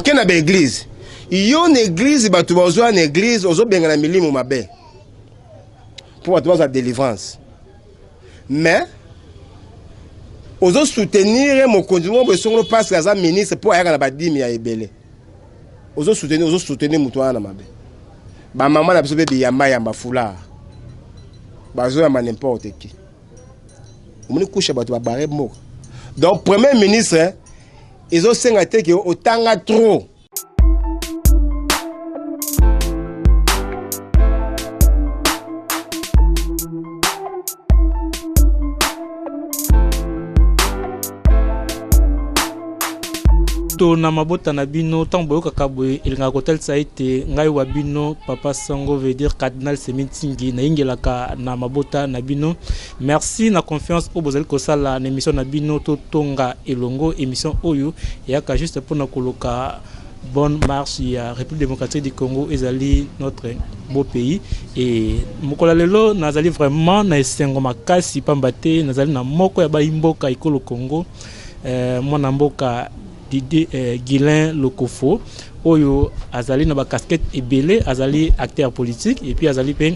Ok na église. Yo une église batu bazo une église ozo benga na milimo mabe. Pour avoir la délivrance. Mais ozo soutenir mon conduit besoin parce que ça ministre pour aller na badimi ya ebele. Ozo soutenir mutoana mabe. Ba maman na biso be yamba yamba fula. Bazo yamba n'importe qui. On couche batu ba barre moko. Donc premier ministre ils ont sengaté que autant trop. Na mabota na bino tant boyoka kabwe il nga hotel saite ngai wa bino papa Sango veut dire cardinal Semintingi na ingelaka na mabota na bino. Merci na confiance au bozali ko sala na émission na bino to tonga elongo émission oyo yaka juste pour na koloka bonne marche ya République démocratique du Congo ezali notre beau pays et mokola lelo nazali vraiment na esengo makasi pambate nazali na moko ya baimboka ikolo Congo mwana mboka Didier Guilain Lokofo oyo azali na ba casquette ebele azali acteur politique et puis azali pe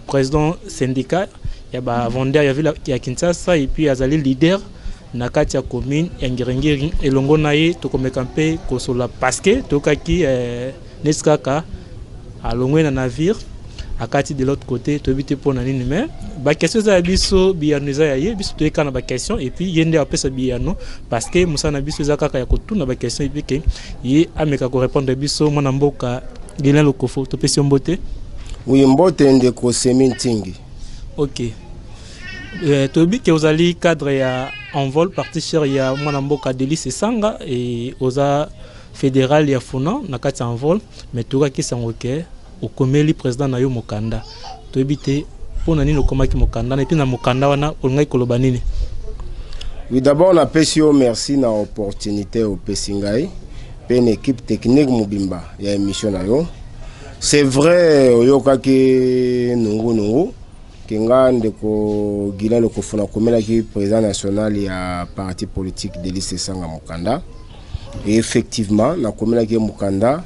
président syndicat ya ba vendeur ya ville ya Kinshasa et puis azali leader na kati ya commune ya Ngirengiri elongo na ye tokomeka mpe kosola parce que tokaki neskaka alongwe na navire akati de l'autre côté to bité pour na nini mais ba question za biso biano za ye biso to ekana ba question et puis yende apesa biano parce que musa na biso za kaka ya kotuna ba question et puis ke ye ameka ko répondre biso mona mboka Guilain Lokofo to pesi mbote oui mbote ndeko Semintingi. OK to bi ke ozali cadre ya envol parti cher ya mona mboka Delice Sanga et oza fédéral ya Funa na kati envol mais to ka kisango ke okomeli président na yo mokanda to ebite pona nini okomaki mokanda na epina mokanda wana olngai koloba nini. Oui d'abord na pesi yo merci na opportunité au pesingai pe une équipe technique mobimba ya émission na yo. C'est vrai oyoka ke nungu kinga ndeko Guilain Lokofo na komela ki président national ya parti politique Delice Sanga mokanda et effectivement na komela ki mokanda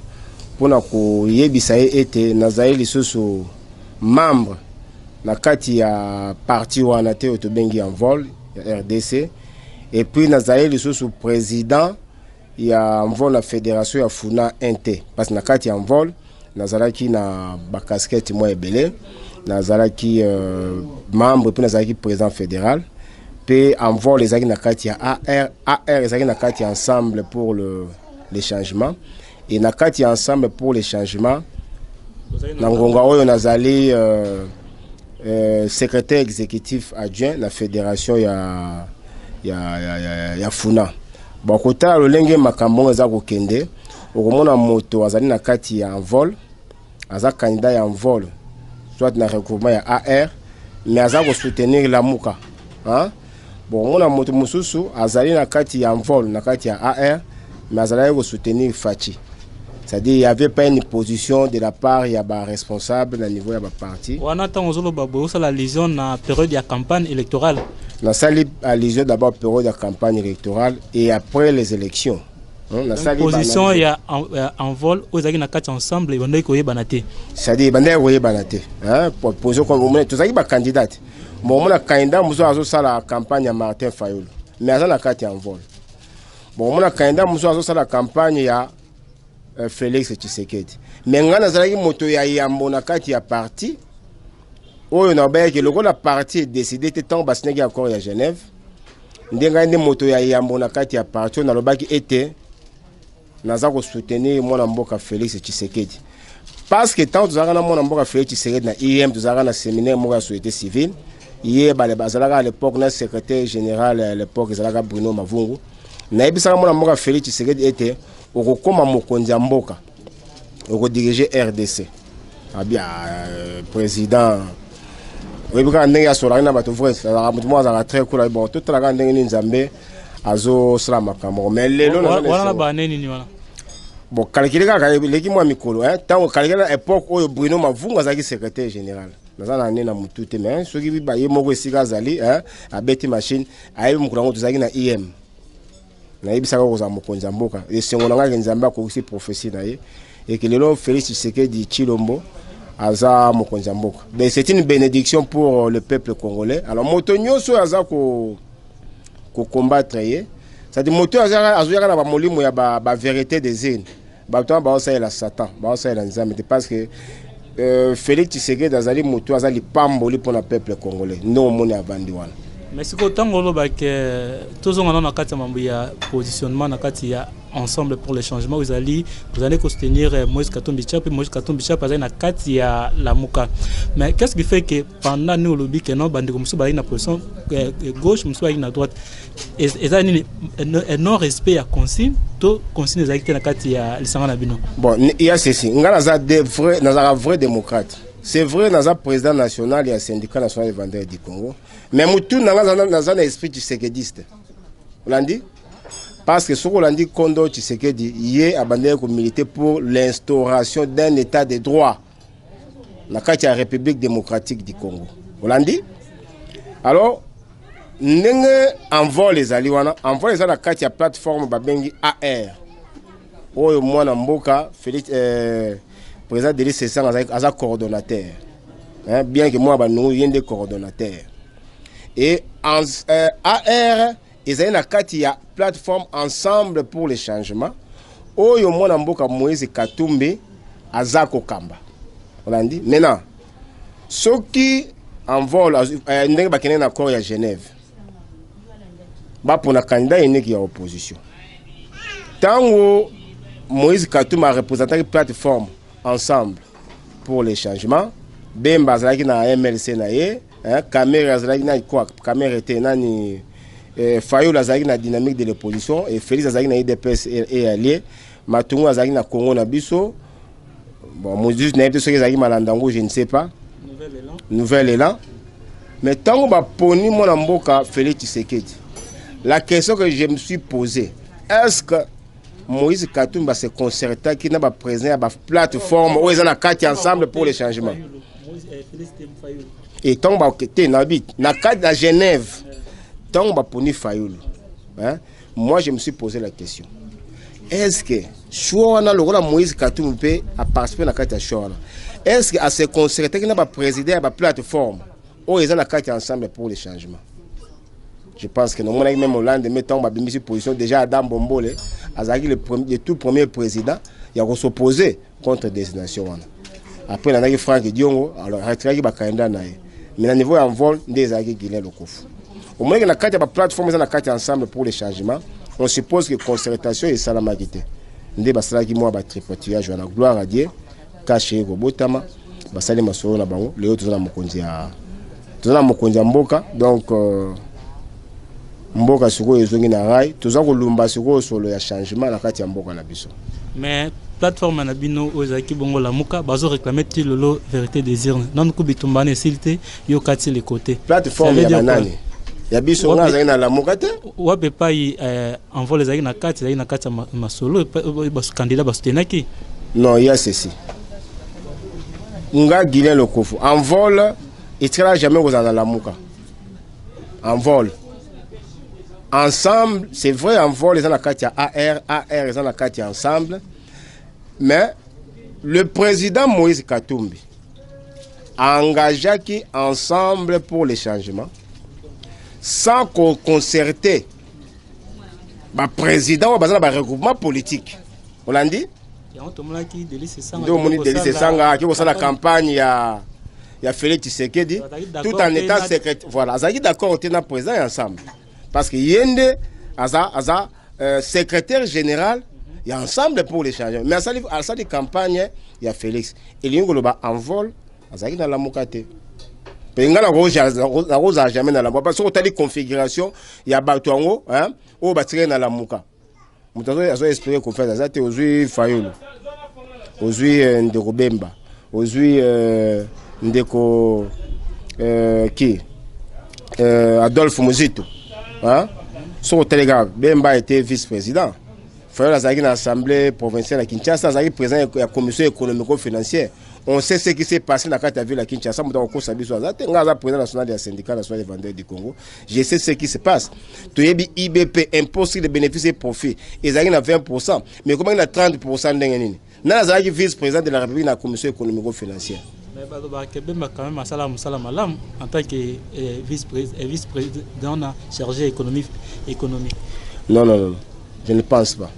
pona ko yebisa ete nazali lisusu membre na kati ya parti wana te otobengi en vol ya RDC et puis nazali lisusu président ya en vol la fédération ya Funa NT parce na kati ya en vol nazalaki na ba casquette moi ebele nazalaki membre puis nazalaki président fédéral puis en vol les na kati ya AR ezaki na kati ensemble pour les changements et na kati ensemble pour les changements na ngonga oyo nazali secrétaire exécutif adjoint la fédération ya Funa bon kota lolenge makambo eza ko kende okomona moto azali na kati ya envol aza candidat ya envol soit na regroupement ya AR mais aza ko soutenir la muka hein bon mona moto mususu azali na kati ya envol na kati ya AR mais azali ko soutenir Fachi. C'est-à-dire il n'y avait pas une position de la part il y a des responsables au niveau de la parti. On attend aux la lésion na période de campagne électorale. La salle a lésion d'abord période de campagne électorale et après les élections. La position il y a en vol aux agina quatre ensemble et on est koye banate. C'est-à-dire bandé koye banate. Hein pour position comme on est tous les candidats. Bon on a candidat muso azo sala campagne à Martin Fayulu. Mais aza na kati en vol. Bon on a candidat muso azo sala campagne ya Félix Tshisekedi. Mais ngana zalaki moto ya yambo na kati ya parti. Oyo na ba ke loko la parti est décidé te tant basnegi accord ya Genève. Ndenga ndi moto ya yambo na kati ya parti na lobaki était naza ko soutenir mwana mboka Félix Tshisekedi. Parce que tant tozaka na mwana mboka Félix Tshisekedi na IM tozaka na séminaire moko ya société civile. Yé ba le bazalaka à l'époque na secrétaire général à l'époque ezalaka Bruno Mavungu. Na ebisaka mwana mboka Félix Tshisekedi était okokoma mokonzi ya mboka okodiriger RDC abia président webika ndenge ya solana bato vrai ça mutu mo azaka très cool bon tout la ndenge ni nzambe azo sala makambo mais lelo wana ba neni ni wana bon calculer kaka leki mo mikolo hein tant calculer à époque oyo Bruno Mavungu azaki secrétaire général nazana nena mutu te mais soki biba ye moko esika zali hein abeti machine ayebi mukulango tuzaki na IM nayebisaka koza mokonzi ya mboka esengo na ngai nzambe akoki prophétie na ye et que lelo Félix Tshisekedi Tshilombo aza mokonzi ya mboka. Donc c'est une bénédiction pour le peuple congolais. Alors moto nyonso aza ko combattre ye, c'est-à-dire moto azoyaka na ba molimo ya ba vérité des ênes. Ba to ba osa la Satan, ba osa la nzambe parce que Félix Tshisekedi azali moto azali pamboli pour le peuple congolais. Non moni avandi wana. Mais si autant que tous on a un positionnement ensemble pour les changements, vous allez soutenir Moïse Katumbi Tshapa, Moïse Katumbi Tshapa na kati ya la Muka. Mais qu'est-ce qui fait que pendant nous lobby que non bandi comme ça na position gauche, nous soit na droite, et ça un non respect à consigne, to consigne les na kati ya lisanga bino. Bon, il y a ceci, ngana za de vrai, na vrai démocrate. C'est vrai, nous avons président national et un syndicat national des vendeurs du Congo. Mais nous avons un esprit tshisekediste. Vous l'avez dit? Parce que ce qu'on a dit, Kondo Tshisekedi, il est abandonné comme militaire pour l'instauration d'un état de droit dans la République démocratique du Congo. Vous l'avez dit? Alors, nous envoyons les alliés, envoyons les alliés dans la plateforme AR. Oh, moi, Namboka, Félix. Président Delis Sessang a coordonnateur. Hein, bien que moi, nous sommes des coordonnateurs. Et en AR, ils ont une plateforme ensemble pour les changements. Oh, yo mona mboka Moïse Katumbi azako kamba. On a dit. Maintenant, ceux qui envolent, n'ont pas un accord à Genève. Bah pour la candidat, il y a une opposition. Tant que Moïse Katumbi a représenté une plateforme ensemble pour les changements. Bemba zalaki na MLC na ye, Kamera zalaki na quoi? Kamera était nani Fayou zalaki na dynamique de l'opposition et Félix zalaki na IDPS et allié. Matungu zalaki na Congo na biso. Bon, moi juste na été zalaki malandango, je ne sais pas. Nouvel élan. Mais tant que poni mon mboka Félix Tshisekedi. La question que je me suis posée, est-ce que Moïse Katumbi va se concerter qui n'a pas présent à la plateforme où ils ont quatre ensemble pour les changements. Et tant que tu n'habites na cadre de Genève, tant que poni Fayoulou. Moi je me suis posé la question. Est-ce que choix na le Moïse Katumbi a participé à la cadre de choix? Est-ce que à se concerter qui n'a pas présidé à la plateforme où ils ont quatre ensemble pour les changements? Je pense que nous avons même au lendemain, on a mis sur position déjà Adam Bombole, le tout premier président, il a s'opposé contre la destination. Après, on a eu Franck Diongo, alors il a eu Bakanda. Mais à niveau en vol, des aguets qui le coffre. Au moins, il y a quatre plateformes ensemble pour les changements. On suppose que concertation et salamagité. Nous avons dit que tripotage, on a gloire à Dieu, caché Gobotama, Basali Masoro na bango, les autres ont Mokonzi Mboka, donc. Mboka siko ezongi na rai toza kolumba siko solo ya changement na kati ya mboka na biso. Mais plateforme na bino ozaki bongo la muka bazo réclamer ti lolo vérité des urnes non ko bitumbane silté yo kati les côtés plateforme ya banani ya biso nga zaki na la muka te wa pe pa envoler zaki na kati masolo bas candidat bas tenaki. Non, il y a ceci nga Guilin Lokofu en vol il sera jamais aux dans la muka en vol. Ensemble, c'est vrai, en vol, les gens AR, les gens ensemble. Mais le président Moïse Katumbi a engagé qui ensemble pour les changements, sans qu'on concerter le président ou le regroupement politique. On l'a dit? La campagne, il y a Félix Tshisekedi, tout en étant secrétaire. Voilà, ils sont d'accord, on est président ensemble. Parce que Yende, secrétaire général, il y a ensemble pour les changements. Mais à cette campagne, il y a Félix. Et il y a en vol, il y a dans la Mokate. Il y a jamais dans la Mokate. Parce que la configuration, il y a Batouango, ou Batiré dans la Moka. Nous avons espéré qu'on fait ça. Aujourd'hui, Fayoulou. Aujourd'hui, Ndeko Bemba. Aujourd'hui, Ndeko qui Adolphe Muzito. Sur le télégramme, Bemba était vice-président. Fayol azaki na assemblée provinciale à Kinshasa, azaki président de la commission économico-financière. On sait ce qui s'est passé dans la ville à Kinshasa. Moi, je suis président national du syndicat national des vendeurs du Congo. Je sais ce qui se passe. Tu as IBP, impôt sur les bénéfices et profits. Ils arrivent à 20%. Mais comment il y a 30% d'engagement? Nous avons vice-président de la République dans la commission économico-financière. Mais quand même en tant que vice-président chargé économique. Non. Je ne pense pas.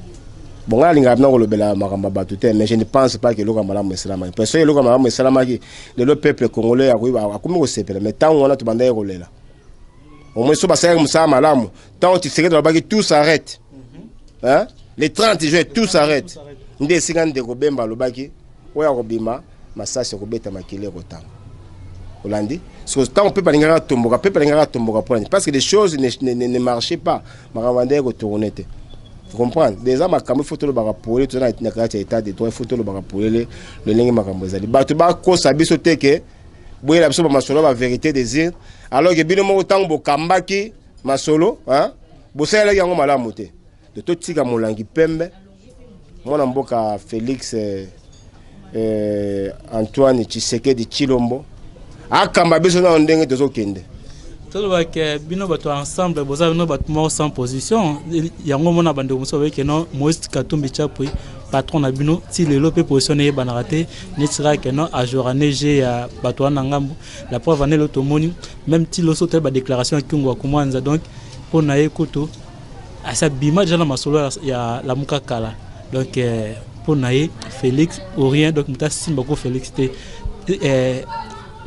Bon, mais je ne pense pas que le Ramalam est salamé. Parce que le Ramalam est salamé, le peuple congolais a comme on sait, mais tant on a tout bandé rolé là. Au moins, si on a malam, tant tu sais que tout s'arrête. Hein? Les 30 juin, tout s'arrête. Nous décidons de Robemba le baki, ou à Robima, mais ça c'est Robeta Makile Rotam. Hollandi. Parce que tant on peut pas tomber, parce que les choses ne marchaient pas. Maramandé retourné. Vous comprenez? Déjà, ma caméra photo le barapolé, tout ça n'a pas été état de droit, photo le barapolé, le lingue ma caméra. Batuba ko sabi sote que, boye la personne ma solo la vérité désir. Alors que bien mo autant bo kambaki ma solo, hein? Bo ça là yango malamote. De tout tika molangi pembe. Mon amboka Félix Antoine Tshisekedi Chilombo. Akamba biso na ndenge tozokende. Que bino bato ensemble boza no bato mo sans position yango mona bande muso avec non Moïse Katumbi Chapui patron na bino ti lelo pe positionné banarate ne sera que non à jour neige ya bato na ngambo la preuve en est l'automoni même ti loso tel ba déclaration kingo kumwanza donc pour na ekuto asa bima jana masolo ya la mukakala donc pour na Félix ou rien donc muta simba ko Félix te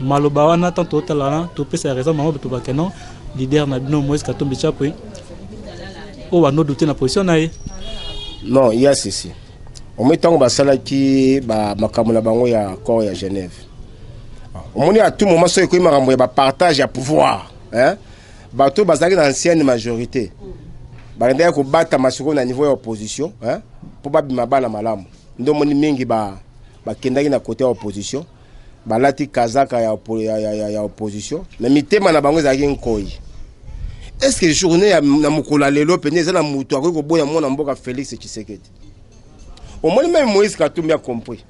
Malobawana tant totalement to pesa raison maman to bakeno leader na bino Moïse Katumbi Chapui o wa no douter na position na ye. Non, il y a ceci. On met tant basala ki ba makambo na bango ya accord ya Genève. On moni à tout moment so ko makambo ya ba partage ya pouvoir, hein? Bato bazaki dans ancienne majorité. Ba ndaya ko bata masiko na niveau ya opposition, hein? Pour ba bima bana malamu. Ndo moni mingi ba kendaki na côté opposition. Balati kazaka ya opposition mais mitema na bango ezaki nkoi. Est-ce que journée na mukula lelo pene za na mutu akoko boya mona mboka Félix Tshisekedi au moins même Moïse Katumbi a compris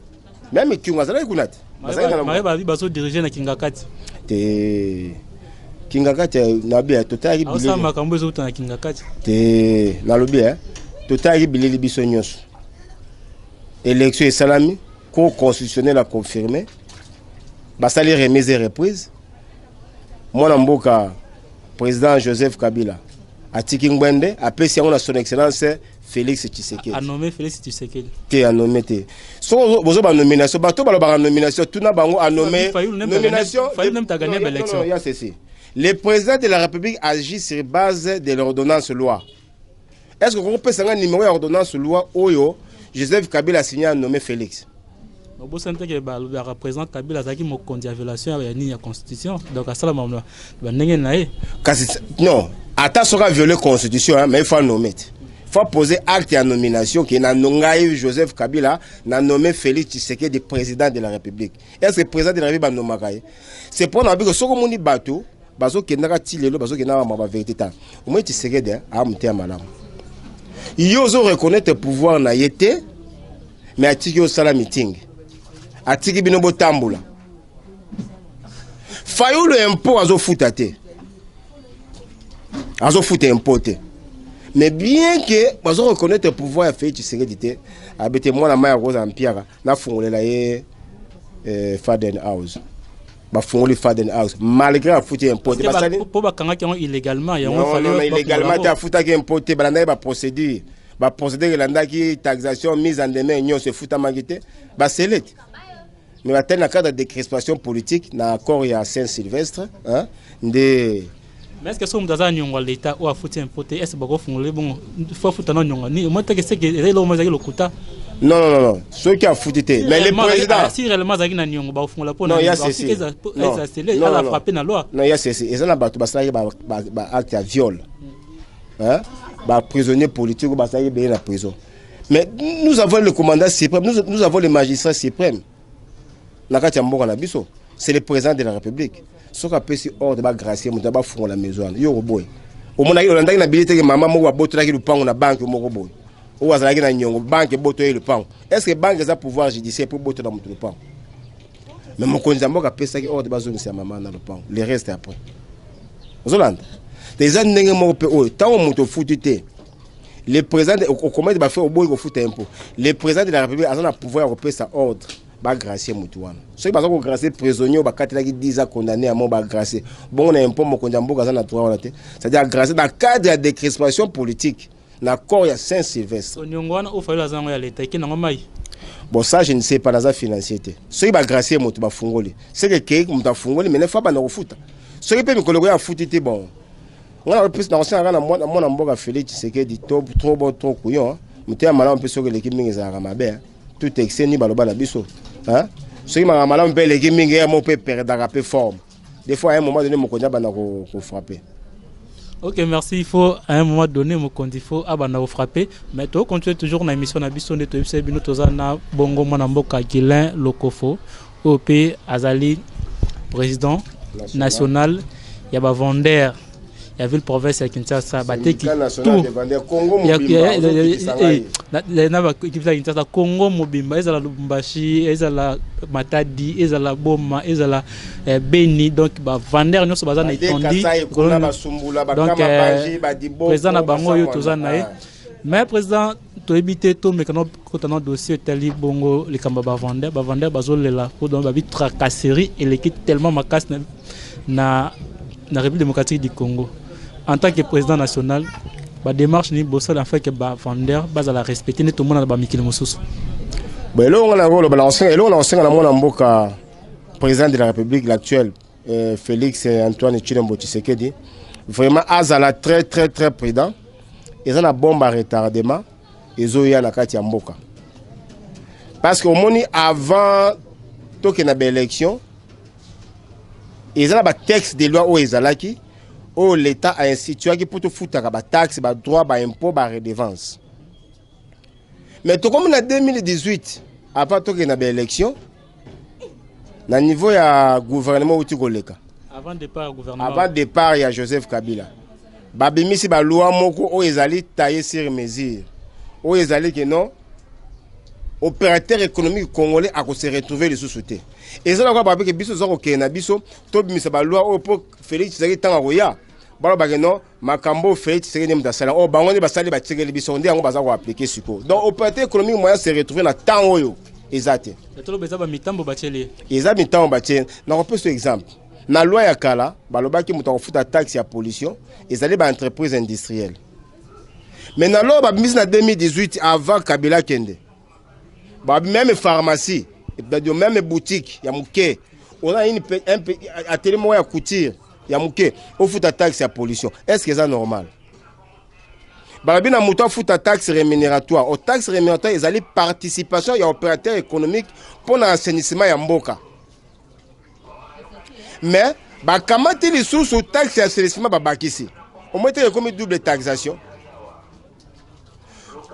même kinga zala kunati ba baso diriger na Kingakati te Kingakati na bia totali bilili asa makambo ezo na Kingakati te na lobi totali bilili biso nyonso élection et salami cour constitutionnelle a confirmé. Basali remise et reprise. Mon amboka président Joseph Kabila a tiki ngwende appelé si on a son excellence Félix Tshisekedi. A nommé Félix Tshisekedi. Te a nommé te. So bozo ba nomination bato ba nomination tout na bango a nommé nomination. Fayu même ta gagné l'élection. Non, il y a ceci. Le président de la République agit sur base de l'ordonnance loi. Est-ce que vous pouvez un numéro d'ordonnance loi oyo Joseph Kabila a signé a nommé Félix? Bon santé que le représentant Kabila zaki mo kondi violation ya ni ya constitution donc ça la mamla ba ndenge nae non ata sera violer constitution mais il faut nommer. Il faut poser acte à nomination qui n'a nommé Joseph Kabila n'a nommé Félix Tshisekedi président de la République. Est-ce que le président de la République va nommer? C'est pour nous que soko moni bato bazo kendaka tilelo bazo kendaka ma vérité ta. Au moins Tshisekedi a monté à malam. Ils osent reconnaître pouvoir na yete mais a tiki au sala meeting. Atiki binobo tambula. Fayou le impôt azo foutate. Azo foute impôt. Mais bien que azo reconnaître le pouvoir fait Tshisekedi abete moi la maya rose en pierre na fongole la ye Faden House. Ba fongole Faden House malgré a foute impôt basali pour ba kanga qui ont illégalement il y a non illégalement ta foute ki impôt balanda ba procédure landa ki taxation mise en demeure nyo se fouta magité ba select. Mais dans le cadre de crispation politique, dans l'accord il y a Saint-Sylvestre, hein, de... Mais est-ce que si dans un l'État ou à foutre un poté, est-ce que vous faites bon, faut foutre un nyonga ni moi que c'est que les lois mazaki le kuta. Non, ceux qui a foutu mais le président si réellement zaki na nyonga ba fungula pour non il y a ceci elle a frappé dans la loi. Non il y a ceci et ça na bato basali ba acte à viol. Hein? Ba prisonnier politique ou basali bien la prison. Mais nous avons le commandant suprême, nous avons le magistrat suprême. C'est le président de la République. Ce qu'on appelle hors de gracier, on va faire la maison. Yo boy. Au moment où on a une habilité que maman m'a boté la banque au boy. ou azalaki na nyongo banque boto le pan. Est-ce que banque a pouvoir judiciaire pour boto dans le pan? Mais mon konzambo a pesa ki ordre bazo c'est maman dans le pan. Le reste après. Zolanda. Les gens n'engagent pas pe o tant on moto foutité. Le président au comment il va faire au bout il faut un peu. Le président de la République a un pouvoir de sa ordre. Ba gracier mutuana. Ceux qui ont gracier prisonnier ba katela ki 10 ans condamné à mort ba gracier. Bon on a un peu mon konzambo gaza na droit là. C'est-à-dire gracier dans le cadre de la décrispation politique. L'accord il y a Saint-Sylvestre. Bon ça je ne sais pas dans la financier. Ceux qui ba gracier mutu ba fungoli. C'est que mutu fungoli mais ne faut pas na refuta. Ceux qui peut me colorer à foutité bon. On a plus dans ancien na mon mboka Félix c'est que dit trop bon trop couillon. Mutu ya malama pe soki l'équipe mingi za ramabe. Tout excès ni baloba na biso. Hein? Ceux qui m'ont malade, les gaming et mon père d'arraper forme. Des fois, à un moment donné, mon condition va frapper. Ok, merci. Il faut à un moment donné, mon condition va frapper. Mais tu continues toujours dans l'émission Nabiso de Toyib Binotozana Bongo Manamboka Guilain Lokofo, OP Azali, président national, il y a Vendeur. Il y avait le province à Kinshasa, Congo Mobimba, Ezala Lubumbashi, Ezala Matadi, Ezala Boma, Ezala Beni, donc Vendeur nous sommes dans Itondi, donc président Nabango Yotozanae, mais président to éviter tout mais quand on a dossier tali bongo les Kambaba Vendeur bazol là pour donc babi tracasserie et l'équipe tellement macasse na République démocratique du Congo. En tant que président national, la démarche ni bossal en fait que Vendeur base à la respecter tout le monde dans Mikil Moussous. Ben là on a le balancer et là on a enseigné mon amboka président de la République l'actuel Félix Antoine Tshilombo Tshisekedi vraiment azala très prudent et ça na bombe à retardement et zoya na kati ya mboka. Parce que au moni avant to que na élection ils ont un texte de loi au ezalaki où l'État a institué qui pour tout foutre ba taxe, ba droit, ba impôt, ba redevance. Mais tout comme en 2018, avant tout qu'il y a une élection, na niveau ya gouvernement ou tikoleka. Avant départ gouvernement. Avant départ il y a Joseph Kabila. Ba bimisi ba loi moko o ezali taillé sur mesure. O ezali que non opérateur économique congolais a se retrouver les sous-soutés. Et ça là parce que biso zo ko na biso to bimisa ba loi o pour Félix Tshisekedi tanga roya. Balo bageno makambo Félix Tshisekedi mta sala o bango ba sali ba tsekeli biso ndi yango baza ko appliquer siko. Donc opérateur économique moyen se retrouver na temps oyo exact. To lo beza ba mitambo bacheli. Eza mitambo bacheli. Na ko peut exemple. Na loi ya kala baloba ki muta ko futa taxe ya pollution ezali ba entreprise industrielle. Mais na loi ba mise na 2018 avant Kabila kende. Même pharmacie, même boutique, il y a mouké. On a un atelier moyen à couture, il y a mouké. On fout ta taxe à pollution. Est-ce que c'est normal? Barabi na mouton fout ta taxe rémunératoire. Aux taxes rémunératoires, ils allaient participation et opérateur économique pour l'assainissement ya mboka. Mais, comment les sous taxe et assainissement babakisi? Au moins, il y a comme double taxation.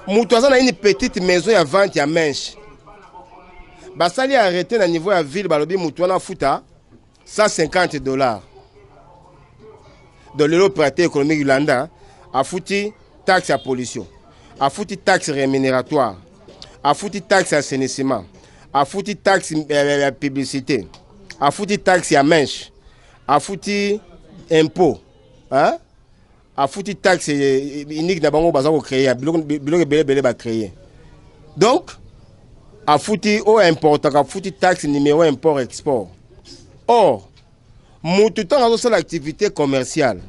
Moutoazan a une petite maison à vente à Menche. Basali a arrêté à niveau à ville, balobi Moutouana Fouta, $150. De l'opérateur économique Yolanda a foutu taxe à pollution, a foutu taxe rémunératoire, a foutu taxe à assainissement, a foutu taxe à publicité, a foutu taxe à Menche, a foutu impôt. Hein? A foutu taxe unique na bango baza ko créer biloko belé ba créer. Donc a foutu au import a foutu taxe numéro import export. Or mutu tant dans l'activité commerciale.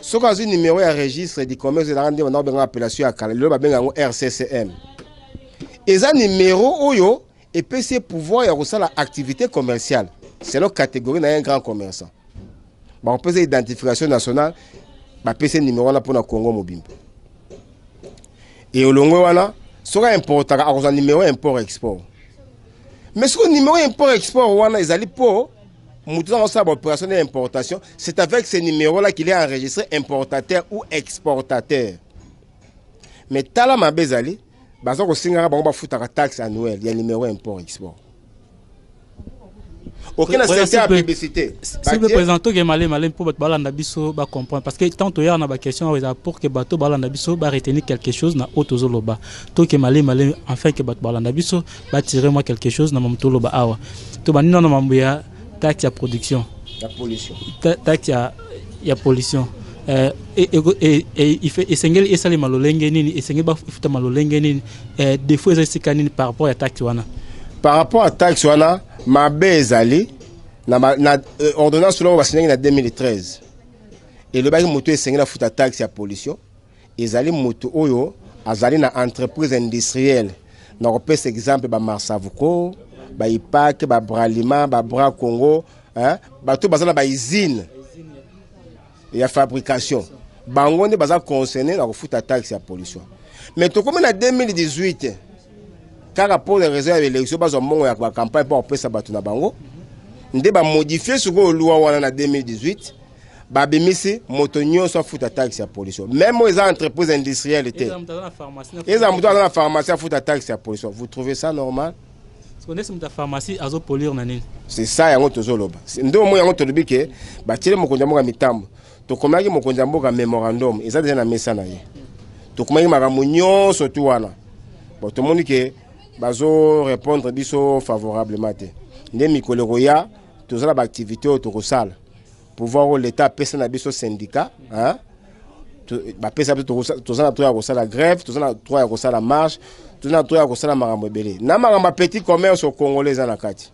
Ce cas un numéro à registre du commerce de rendre on a une appellation à kala le ba benga RCCM. Et ça numéro oyo et PC pouvoir ya ko la activité commerciale. C'est la catégorie d'un grand commerçant. Ba on peut identification nationale ba PC numéro là pour na Congo Mobimba. Et au longo wana sera important à un numéro import export. Mais ce numéro import export wana ezali pour mutuza sa opération d'importation, c'est avec ce numéro là qu'il est enregistré importateur ou exportateur. Mais tala mabezali baza ko singa bango ba futa taxe annuelle, il y a numéro import export. aucun secteur à publicité. Si vous présentez que malin pour balanda biso ba comprendre parce que tant il y a une question pour que bateau balanda biso ba retenir quelque chose na autozoloba. To que malin enfin que bateau balanda biso ba tirer moi quelque chose na mamtoloba awa. To ba nino na mambuya taxe ya production. La pollution. Taxe ya pollution. Il fait essengel et sali malolenge nini essengel ba futa malolenge nini des fois ça par rapport à taxe wana. Par rapport à taxe wana mabe ezali na ordonnance sur la signé en 2013 et le bagi moto essengel futa taxe ya pollution ezali moto oyo azali na entreprise industrielle na repese exemple ba Marsavuko ba Ipak ba Bralima ba Bra Congo hein ba to bazana ba usine et à fabrication bango ne baza concerné na refuta taxe ya pollution mais to comme en 2018 car rapport de réserve élection bazo mongo ya campagne pour pesa batu na bango nde ba modifier ce que loi wana en 2018 ba bimisi moto nyonso futa taxe ya pollution même les entreprises industrielles étaient ils ont dans la pharmacie futa taxe ya pollution. Vous trouvez ça normal? Pharmacie azo polluer na nini? C'est ça yango tozoloba ndo mo yango tolobi ke ba tire mokonza mo mitambo to komaki mokonza mboka memorandum eza déjà na mesa na ye to komaki makambo nyonso tu wana bon to moni ke bazo répondre biso favorablement te nde mikolero ya tozala ba activité to kosala pouvoir l'état pesa na biso syndicat hein ba pesa biso tozala to ya kosala grève tozala to ya kosala marche tozala to ya kosala makambo ebele na makambo petit commerce au congolais na kati.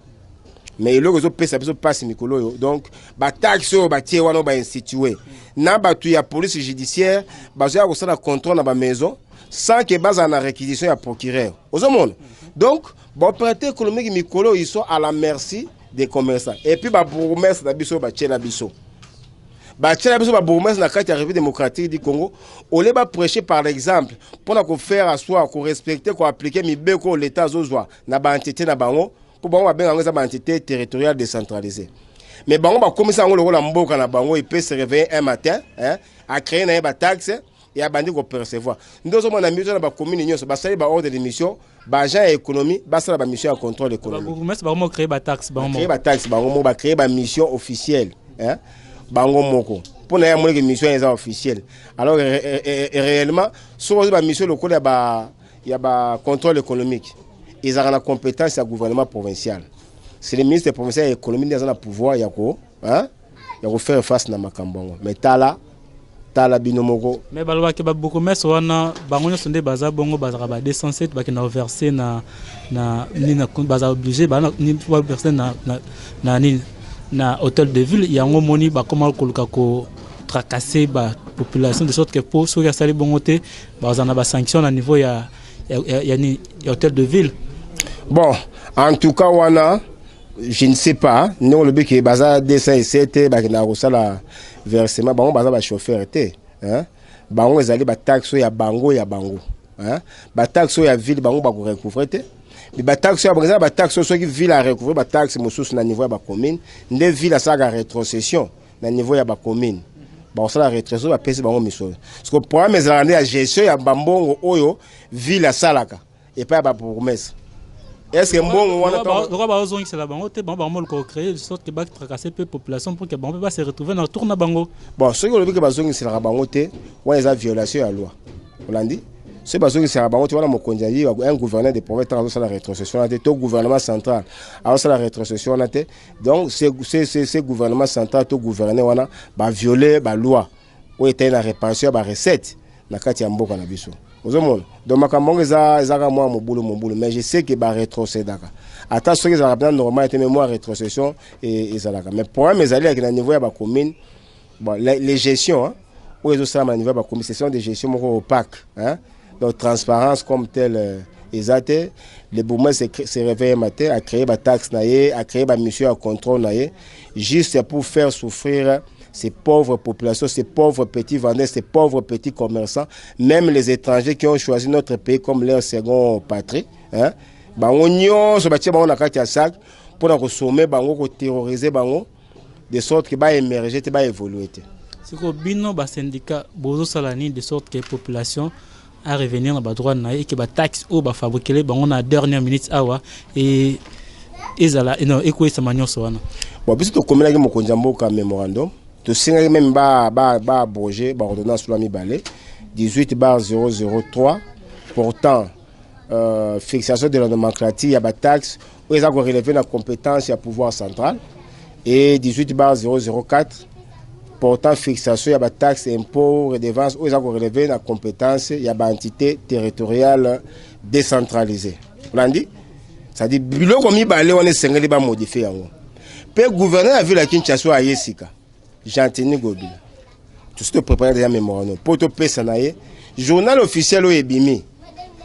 Mais il y a pesa biso passe mikolo donc ba taxe ba tie wana ba institué na ba tu ya police judiciaire bazo ya kosala contrôle na ba maison sans que base na réquisition ya procureur ozo monde donc ba opérateur économique mikolo ils sont à la merci des commerçants et puis ba bourgmestre na biso ba tie la biso ba bourgmestre na carte République démocratique du Congo au lieu ba prêcher par l'exemple pour na ko faire asseoir ko respecter ko appliquer mibeko l'état zozwa na ba entité na bango pour bango ba une entité territoriale décentralisée. Mais bango ba commencer à ngolo la mboka na bango il peut se réveiller un matin hein à créer na ba taxe et à bandi ko percevoir. Ndozo mona miso na ba commune nyonso ba sali ba ordre de mission ba agent économie ba sala ba mission à contrôle économique. Ba bourgmestre ba mo créer ba taxe bango. Créer ba taxe bango mo ba créer ba mission officielle hein bango moko. Pour na ya mo mission eza officielle. Alors réellement sur ba mission locale ya ba contrôle économique. Ils ont la compétence du gouvernement provincial. C'est le ministre provincial de l'économie qui a le pouvoir de faire face à Makambongo. Mais Tala Binomoko. Mais balwa ke beaucoup mais wana bango ne sonde baza bongo baza ba 207 ba na verser na baza obligé ba ni pour verser na hôtel de ville yango moni ba comment koluka ko tracasser ba population de sorte que pour ceux qui sali bongo te baza na ba sanction à niveau ya hôtel de ville. Bon, en tout cas, wana, je ne sais pas. Nous, le but qui est basé 207, bah, na la versement, bah, on basé ba chauffeur était, hein. Bah, on les allait ba taxe ya bango, hein. Ba taxe ya ville, bah, on ba recouvrer te. Mais ba taxe ya bango, ba taxe soit qui ville à recouvrer, ba taxe mosus na niveau ya ba commune, ne ville à ça la rétrocession na niveau ya ba commune. Bah, on la rétrocession ba pèse bango miso. Parce que pour mes années à gestion ya bambongo oyo ville à salaka et pas ba bourgmestre. Est-ce que bon on a c'est la bango te bango le créer de sorte que ba tracasser peu population pour que bango pas se retrouver dans tourna bango. Bon ce que le que bazongi c'est la bango te ouais ça violation à loi. On l'a dit. C'est bazongi c'est la bango te voilà mon konjayi un gouverneur de province dans la rétrocession on tout gouvernement central. Alors c'est la rétrocession on a été donc c'est gouvernement central tout gouverneur wana ba violer ba loi. Ou était la réparation ba recette na kati ya mboka na biso. Donc makambo ezaka moi mobulu mais je sais que ba rétrocéder ata ce que ça rappelle normal était moi rétrocession et ezalaka mais pour mes alliés avec le niveau ya ba commune bon les gestions hein ou les autres à niveau ba commune ce sont des gestions opaques hein donc transparence comme tel ezate les bourgmestres se réveillent matin à créer ba taxe naie à créer ba mission à contrôle naie juste pour faire souffrir ces pauvres populations, ces pauvres petits vendeurs, ces pauvres petits commerçants, même les étrangers qui ont choisi notre pays comme leur second patrie, hein, bango nyonso batie bango na kati ya sac pour na consommer bango ko terroriser bango de sorte que ba émerger te ba évoluer te. C'est que bino ba syndicat bozo salani de sorte que population à revenir na ba droit na et que ba taxe ou ba fabriquer bango na dernière minute awa et ezala non ekwesa manyoso wana bon biso to komela ke mokonzi mboka memorandum to singa même ba abroger ba ordonnance sur la mibale 18/003 portant fixation de la nomenclature ya ba taxe où ils ont relevé la compétence et pouvoir central et 18/004 portant fixation ya ba taxe impôt redevance où ils ont relevé la compétence ya ba entité territoriale décentralisée. On dit ça dit biloko mibale on est sengeli ba modifier yango. Pe gouverneur a vu la Kinshasa à Yesika. Jean-Tini Godou. Tout ce que préparer déjà mémorandum. Pour te pesa naie journal officiel au ebimi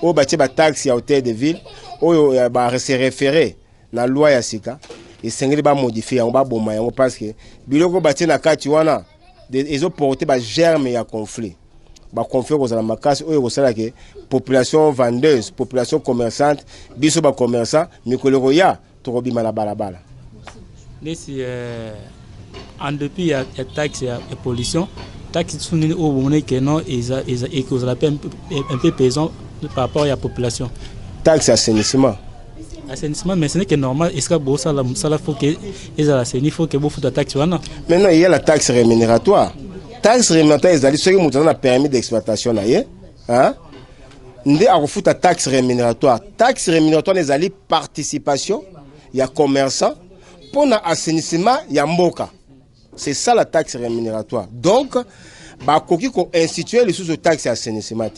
au bâti ba taxe ya hôtel de ville au ba se référer na loi ya sika et sengeli ba modifier on ba boma yango parce que biloko bâti na kati wana ils ont porté ba germe ya conflit. Ba conflit aux la makasi au sala que population vendeuse, population commerçante, biso ba commerçant mikolero ya to robima na balabala. Si en depuis la taxe et pollution, taxe souligne au moment que non et que vous appelez un peu pesant par rapport à la population. Taxe assainissement. Assainissement, mais ce n'est que normal. Est-ce que bon ça faut que il faut que vous faites la taxe wana. Maintenant il y a la taxe rémunératoire. Taxe rémunératoire ils allaient ceux qui nous a permis d'exploitation là hein. Ndé a refoutu la taxe rémunératoire. Taxe rémunératoire les allaient participation, il y a commerçant pour l'assainissement il y a mboka. C'est ça la taxe rémunératoire. Donc, bah koki ko instituer les sous-taxes assainissement.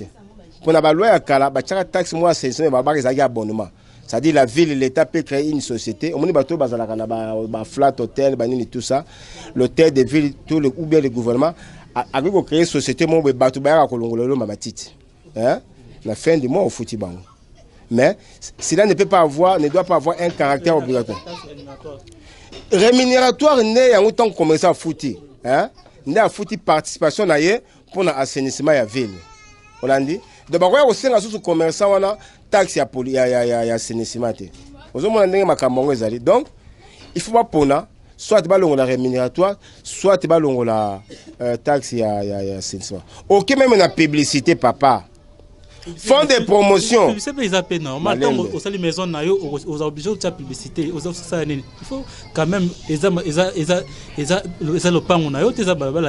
Pour la loi ya kala, bah chaque taxe moi assainissement bah ils abonnement. C'est-à-dire la ville l'État peut créer une société. On dit bateau bazala na ba flat hotel ba ni tout ça. L'hôtel de ville tout le ou bien le gouvernement a créé une société mon bateau ba ko longololo ma matiti. Hein? La fin du mois au fouti bango. Mais cela ne peut pas avoir, ne doit pas avoir un caractère obligatoire. Rémunératoire n'est en autant commerçant à fouti. Hein? N'est à fouti participation pour l'assainissement de la ville. On l'a dit. D'abord, il y a aussi un commerçant qui a taxe à assainissement. Donc, il faut pas pour soit tu as la rémunératoire, soit tu as la taxe à assainissement. Ok, même la publicité, papa. Fonds de promotion. C'est pas normal. Au salut maison, aux obligés de publicité. Il faut quand même. Le pan, on a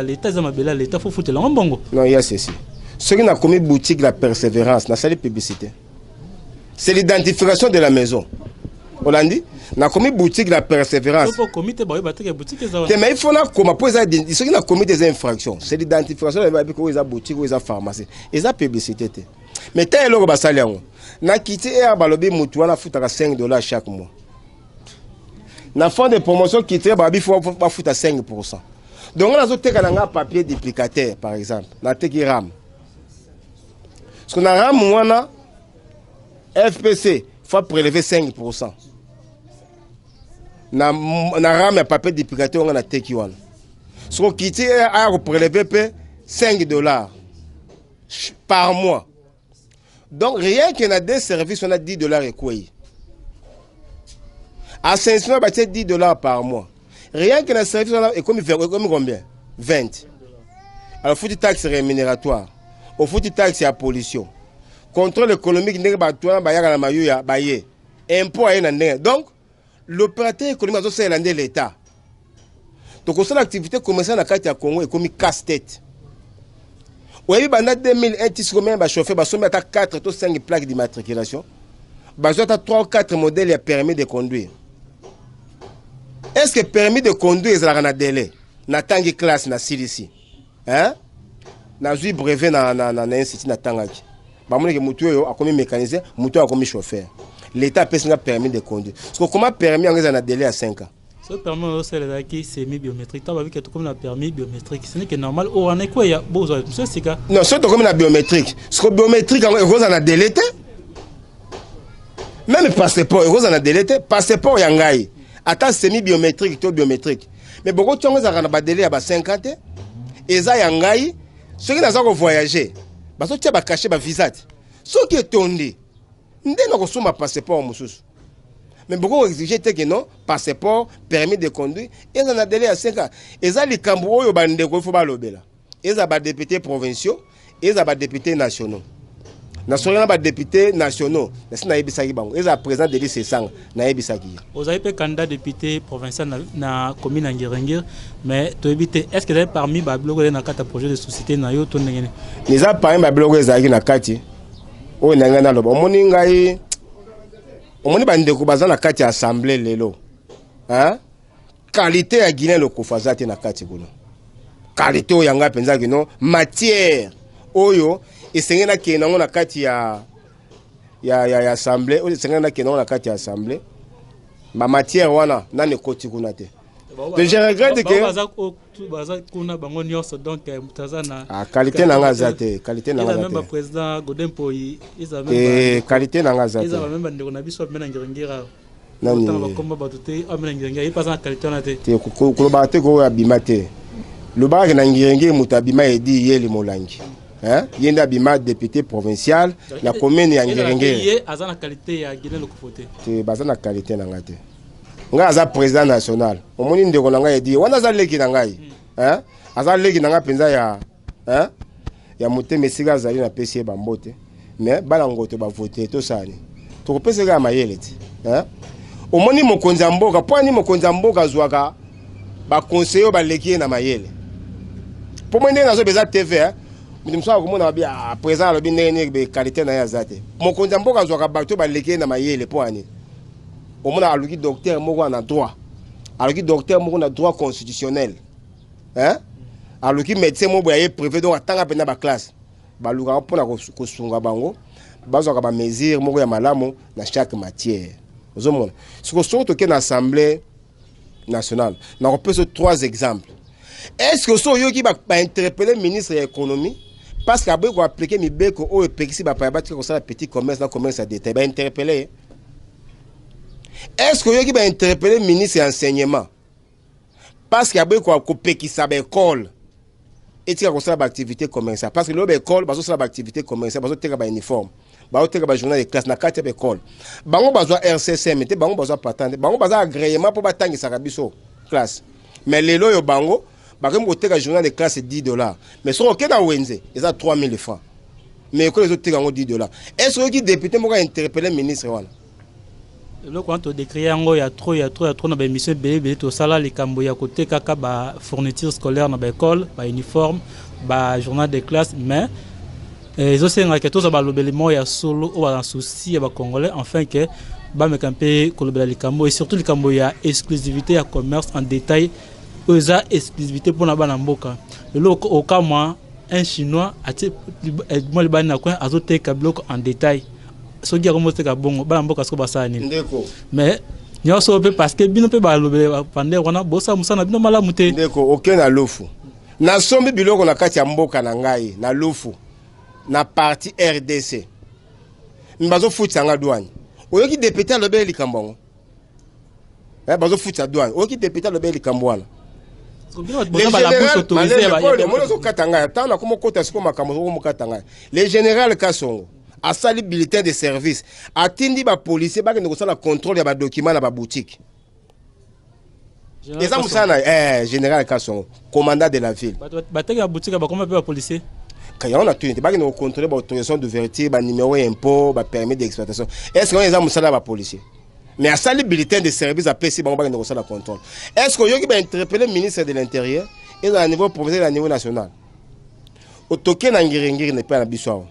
l'État, l'État, faut foutre la bongo. Non, il y a ceci. Ceux qui ont commis boutique la persévérance, n'a pas de publicité. C'est l'identification de la maison. On l'a dit. Na commis boutique la persévérance. Mais il faut na comment pour ça ceux qui ont commis des infractions, c'est l'identification de la boutique ou la pharmacie. Et la publicité. Mais tel est le basalian. Na quitté et balobi mutu na fouta $5 chaque mois. Na fond de promotion quitté babi faut pas fouta 5%. Donc on a autres un papier duplicateur par exemple. Na te qui ram. Parce qu'on a ram wana FPC faut prélever 5%. Na ram ya papier duplicateur on a te qui wana. Ce qu'on quitté a prélever $5 par mois. Donc, rien qu'il y a des services, on a $10 et quoi. À 500, on a $10 par mois. Rien qu'il y a des services, on a combien 20. Alors, il faut des taxes rémunératoire. Il faut des taxes à pollution. Contrôle économique, impôt à donc, l'opérateur économique, c'est l'État. Donc, l'activité commerciale à Congo est comme casse-tête. Oui, en 2001, tu sais combien de chauffeurs, ils ont 4 ou 5 plaques d'immatriculation. Ils ont 3 ou 4 modèles et permis de conduire. Est-ce que permis de conduire est un délai? Na tangi classe na silisi. Hein? Na jui brevet na institut na tangaki. Ba moni ke mutu yo akomi mécanicien, mutu akomi chauffeur. L'État peut un permis de conduire. Parce que comment permis en un délai à 5 ans? Ce permis c'est semi-biométrique. Tu as vu que tu as un permis biométrique. Ce n'est que normal. Oh, on est quoi? Il y a besoin de ça. Non, c'est comme la biométrique. Ce que biométrique, on a délété. Même passeport, on a délété. Passeport, il y a un attends, semi-biométrique, tout biométrique. Mais beaucoup de gens ont un délai à 50 ans. Et ça, il y a un ceux qui n'ont pas voyagé, ils ont caché leur visa. Ceux qui sont tombés, ils n'ont pas de passeport. Mais beaucoup exigent que non, passeport, permis de conduire, et ils ont un délai à 5 ans. Et ça, les Cambouis, il faut pas l'obéir. Ils ont des députés provinciaux, ils ont des députés nationaux. nationaux ba députés nationaux na yebisaki bango eza président de liste sang na yebisaki vous avez candidat député provincial na commune Ngirengir mais to éviter est-ce que vous avez parmi ba bloc na kata projet de société na yo to ndengene les a parmi ba bloc ezaki na kati o nanga na lobo omoni ngai omoni ba ndeko baza na kati assemblée lelo hein qualité ya Guinée le kofazate na kati kuno qualité o yanga penza kino matière oyo esengena kenango na kati ya assemblée o esengena kenango na kati ya assemblée ba matière wana nane koti kuna te de je regrette que baza kuna bango nyonso donc mutazana qualité nanga zate qualité nanga zate même président Godempo isa même qualité nanga zate isa même ndeko na biso mena ngiringira nani ba komba batute amena ngiringira ipasa qualité na te te ko ba te ko abima te le bar na ngiringira mutabima edi yeli molangi. Hein? Yenda bima député provincial la commune ya Ngirengere yé azana qualité ya Guinée le kofote te bazana qualité na ngate nga aza président national omoni ndeko na ngai edi wana za leki na ngai hein aza leki na nga penza ya hein ya motema siga zali na pesi bambote mais bala ngoto ba voter to sani to ko pesa ga mayele ti hein omoni mokonzi mboka poani mokonzi mboka zwaka ba conseiller ba leki na mayele po mwende na zo beza TV hein mimso akomona bia président lobi nene be qualité na ya zate mokonzi mboka zwaka bato ba leki na mayele poani omona aluki docteur moko na droit aluki docteur moko na droit constitutionnel hein aluki médecin moko ya privé donc atanga pena ba classe baluka pona ko sunga bango bazwaka ba mesure moko ya malamu na chaque matière ozomona siko surtout que na assemblée nationale na ko pese 3 exemples est-ce que so yoki ba interpeller ministre de l'économie parce que après ko appliquer mibeko o epekisi ba pa ba ko ça petit commerce na commerce à détail ba interpeller. Est-ce que vous avez interpellé le ministre de l'enseignement? Parce qu'il y a beaucoup qui savent l'école et qui ont l'activité commerciale. Parce que l'école, ils ont l'activité commerciale, ils ont uniforme, ils ont un journal de classe, ils ont l'école. Ils ont besoin de RCCM, ils ont besoin de patente, ils ont besoin d'agrément pour battre sa classe. Mais les lois, ils ont un journal de classe $10. Mais si on a Wenze, ils ont 3000 francs. Mais les autres ont $10. Est-ce que vous avez député qui interpellé le ministre? Le quand on décrit il y a trop na ba émission belé to sala les kambo ya côté kaka ba fourniture scolaire na ba école ba uniforme ba journal de classe mais ils ont senga que tous ba lobelemo ya solo ou ba souci ya ba congolais enfin que ba me camper kolobela les kambo et surtout les kambo ya exclusivité ya commerce en détail eza exclusivité pour na ba na mboka le au cas moi un chinois a moi le ba na coin azoteka bloc en détail so gi akomo teka bongo bana mboka sko basani ndeko mais nyoso pe parce que bino pe ba lobele pande wana bosa musana bino mala mute ndeko aucun na lofu na sombi biloko na kati ya mboka na ngai na lofu na parti RDC mbazo futi nga douane oyoki député lobele likambongo bazo futi douane oyoki député lobele likambwana les général Kasongo a sali bulletin de service atindi ba policier ba ke la contrôle ya ba document na ba boutique les amsana général Kasongo commandant de la ville ba teke ba boutique ba comment pe ba policier kaya on a tout ba ke contrôler ba autorisation d'ouverture ba numéro impôt ba permis d'exploitation est-ce que les amsana ba policier mais a sali bulletin de service a PC ba ke la contrôle est-ce que yoki ba interpeller ministre de l'intérieur et à niveau provincial à niveau national au token na ngirengiri ne pas na biso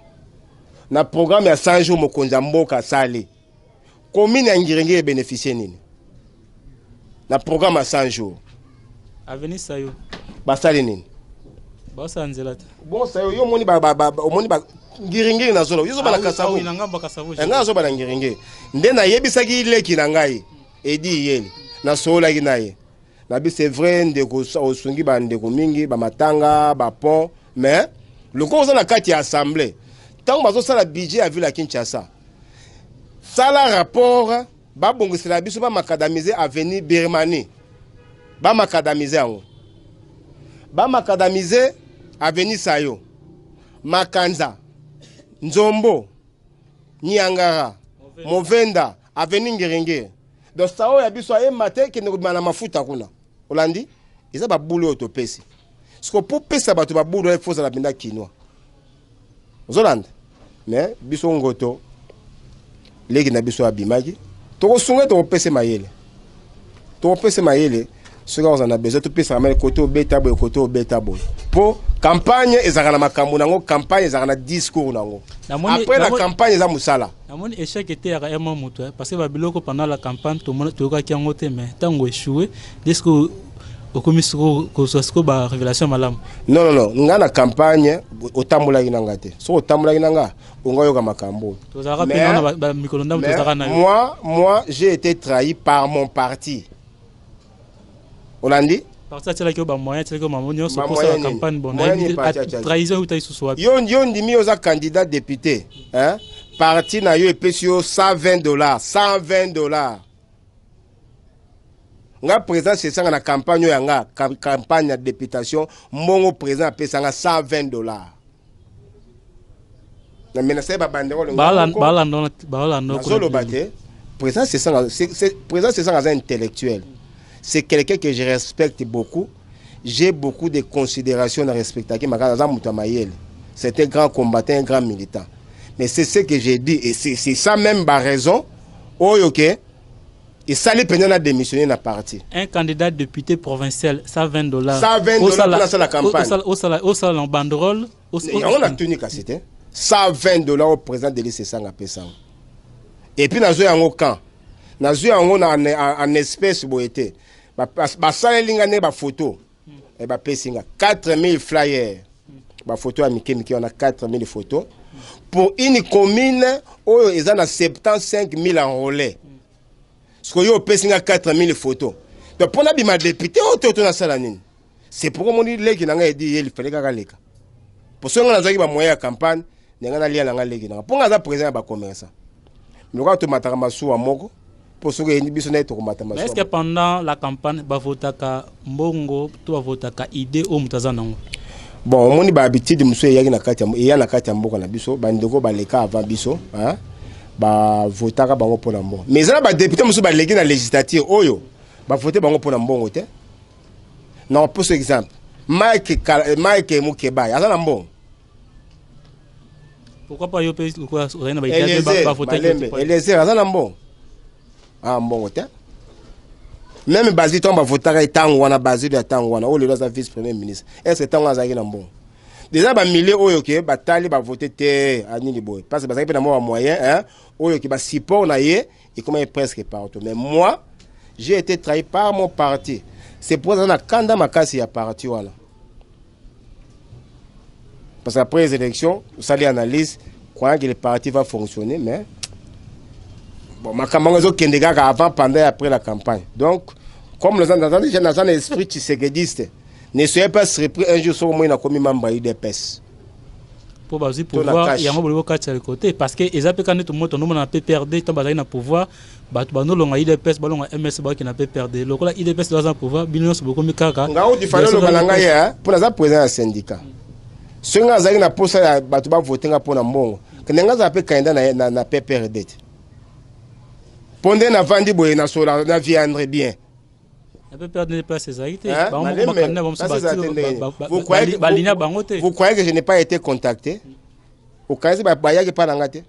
na programme ya 100 jours mokonza mboka sali commune ya Ngirengere bénéficier nini na programme ya 100 jours avenir sayo basali nini basa nzela te bon sayo yo moni omoni ba Ngirengere na zolo yo zo bana kasavu na ngamba kasavu nga zo bana Ngirengere nde na yebisaki leki na ngai edi yeli na sola ki naye na bi c'est vrai ndeko osungi ba ndeko mingi ba matanga ba pont mais le cause na kati ya assemblée tant que ça la budget a vu la Kinshasa ça la rapport ba bongisi la biso ba macadamiser avenir Birmanie ba macadamiser ango ba macadamiser avenir Sayo Makanza Nzombo Niangara Movenda avenir Ngirengere donc ça o ya biso e matin ke ne na mafuta kuna olandi isa ba boulot autopesi parce que pour pesa ba to ba boulot il faut ça la binda kinwa Zolande mais biso ngoto leki na biso abimaki to sunga to pese mayele ce qu'on a besoin to pese ramel côté beta boy côté beta boy pour campagne ezaka na makambo nango campagne ezaka na discours nango après la campagne eza musala namoni échec était ya ema muto parce que ba biloko pendant la campagne to mona to ka kiango te mais tango échoué discours au commissaire ko sosko ba révélation malam non nga na campagne otambola inanga te so otambola inanga onga yoka makambo to zaka pe na ba mikolonda to zaka na moi j'ai été trahi par mon parti Olandi parti atela ki ba moyen atela ko mamonyo so pour la campagne bon trahison ou taïsou soit yo ndimi oza candidat député hein parti na yo epesio $120 $120 nga président c'est ça na campagne yanga campagne de députation mbongo président pesanga $120 na menacé ba bandero bala no solo baté président c'est ça président c'est ça intellectuel. C'est quelqu'un que je respecte beaucoup. J'ai beaucoup de considérations à respecter. C'est un grand combattant, un grand militant. Mais c'est ce que j'ai dit. Et c'est ça même ma raison. Oh, ok. Et ça, les pénals a démissionné dans la partie. Un candidat député provincial, $120. $120 pour la campagne. Au salon banderole. On a tenu qu'à c'était. $120 au président de l'ICSA. Et puis, nous avons un camp. Nous avons en espèce boité. Ça les photo et 4000 flyers photo on a 4000 photos pour une commune où ils ont 75 000 enrôlés ce que yo pesinga 4000 photos donc pour ma député autour na salanine c'est pour mon leki nanga dit il fallait leka pour ça on a zaki ba moyen campagne nanga na lia nanga leki nanga pour nga za président ba commerçant mais quand tu mataka masu wa moko. Est-ce que pendant la campagne, bavotaka mbongo, tu bavotaka idée au mutazanango? Bon, on a habitude de monsieur yaki na kati ya na kati mboko na biso, bandeko baleka avant biso, hein? Ba votaka bango pona mbongo. Mais ça ba député monsieur baleki na législative oyo, ba voter bango pona mbongo te. Non, pour ce exemple, Mike Mukeba, ya na mbongo. Pourquoi pas yo pe quoi rien ba idée ba voter Eliezer ya na mbongo. Ah bon te même Bazili tomba votaka etango wana Bazili etango wana o le za vice premier ministre est-ce que tango azaki na mbongo déjà ba milliers oyo ke batali ba voter te ani liboy parce que bazaki pe na mo moyen hein oyo ke ba support na ye et comment presque partout mais moi j'ai été trahi par mon parti c'est pour ça na kanda makasi ya parti wana parce qu'après les élections vous allez analyse croyant que le parti va fonctionner mais bon, ma campagne est avant, pendant et après la campagne. Donc, comme nous avons déjà dans un esprit tshisekedi, ne soyez pas surpris un jour sur moi, il a commis membre IDPS. Pour pouvoir, il y a un peu de côté. Parce que les APK, tout le monde a PPRD, tout le monde a pouvoir. Nous avons IDPS, nous avons MS qui n'a pas perdu. Le IDPS doit avoir pouvoir, nous avons beaucoup de caca. Nous avons dit pour nous président un syndicat. Si nous avons posé à voter pour nous, nous avons candidat na PPRD. Pendant na vandi boye na sola na viandre bien. On peut perdre des places exactes. Vous croyez que je n'ai pas été contacté? Au cas où baya que pas ngate.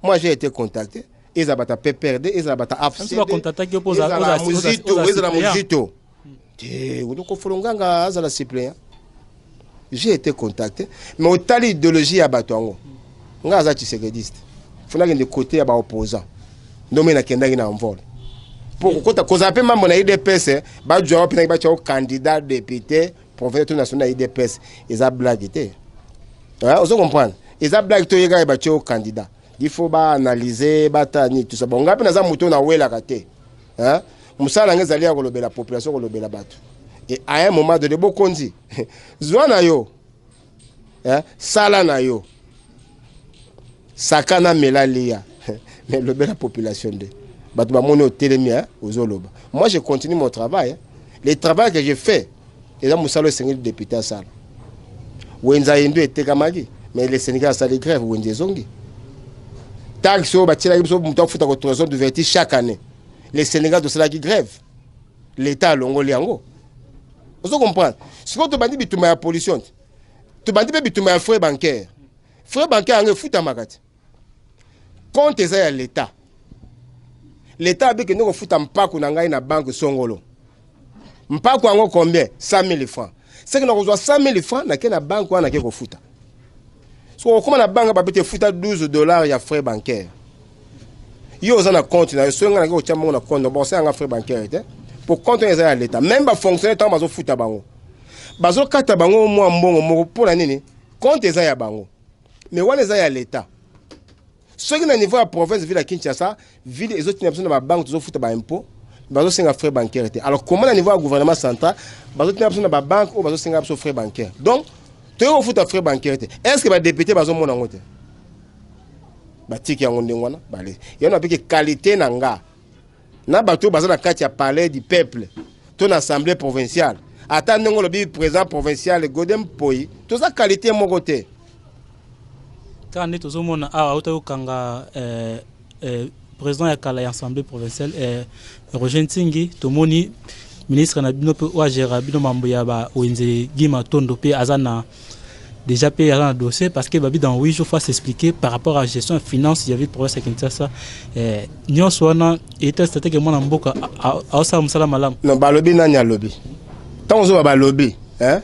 Moi j'ai été contacté. Ils abata PPRD, ils abata AFC. Ils contacté qui pose à Muzito. Tu on ko folonganga azala suppléant. J'ai été contacté, mais au tali idéologie ya batongo. Nga za tshisekediste. Funa ngende côté ya ba opposant. Nommé na kenda na envol pour kota koza pe mambo na IDPS ba joa pe na ba candidat député provincial national IDPS eza blague te hein vous comprenez eza blague to yega ba candidat il faut ba analyser ba tani tout ça bon ngapi na za muto na wela kate hein musala ngezali ya kolobela population kolobela bato et à un moment de bokonzi zwana yo hein sala na yo sakana melalia mais le la population de moi je continue mon travail le travail que j'ai fait et là Moussalo est député à ça Wenza Indo était kamagi mais les Sénégalais ça les grève Wenza zongi taxe au bâtiment ils sont montés à autorisation d'ouverture chaque année les Sénégalais de cela qui grève l'état longoliango vous comprenez ce que tu m'as dit bituma la pollution tu m'as dit bituma frais bancaire frais bancaire en fout à makati compte eza ya l'état l'état avec nous fout en mpako na ngai na banque songolo mpako ango combien 100 000 francs c'est que nous reçoit 100 000 francs na ke na banque wana ke ko futa so comment na banque ba bete futa $12 ya frais bancaire yo za na compte na so nga na ko chamba na compte bon c'est un frais bancaire te pour compte eza ya l'état même ba fonctionnaire tant bazo futa bango bazo kata bango mo mbongo moko pour la nini compte eza ya bango mais wana eza ya l'état ce qui na niveau ya province ville à Kinshasa ville les autres n'absent na banque zo futa ba impôt bazo singa frais bancaire te alors comment na niveau ya gouvernement central bazo n'absent na ba banque ou bazo singa frais bancaire donc tu as futa frais bancaire te est-ce que ba député bazo mona ngote ba tiki yango ndengwana bale yana pe qualité na nga na bato bazo na kati ya palais du peuple ton assemblée provinciale attends ngo le président provincial Godem Poi to za qualité moko te quand nous sommes à Kanga président ya kala ya assemblée provinciale Roger Ntingi tomoni ministre na bino pe wa gera bino mambo ya ba Wenze Gima Tondo pe azana déjà payé un dossier parce que babi dans 8 jours faut s'expliquer par rapport à la gestion finance il y avait province à Kinshasa nyo swana était stratégie mon mboka a sa musala malam non ba lobby nanya lobby tant on ba lobby hein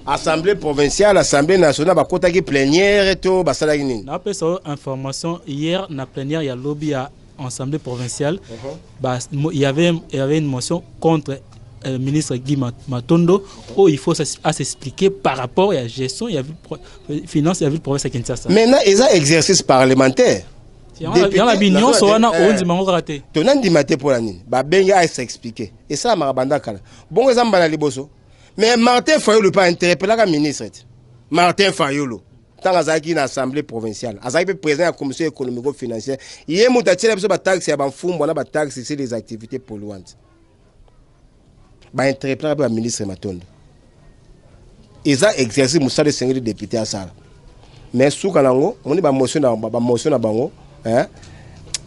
assemblée provinciale assemblée nationale ba kota ki plénière to ba sala nini na pe ça information hier na plénière il y a lobby à assemblée provinciale bah il y avait une motion contre ministre Guy Matondo où il faut s'expliquer par rapport à la gestion il y a finance il y a vu province à Kinshasa maintenant ils ont exercice parlementaire il y a la bignon so wana onzi mango raté to nandi maté pour la nini ba benga à s'expliquer et ça marabanda kala bon exemple na liboso mais Martin Fayulu pas interpellé la ministre Martin Fayulu tant azaki na assemblée provinciale azaki président de la commission économico-financière il est mutatsela biso ba taxe ya ba mfumbo na ba taxe sur les activités polluantes ba interpellé ba ministre Matondo ils ont exercé musala sengi de député à ça mais sous kanango on ba motion na bango hein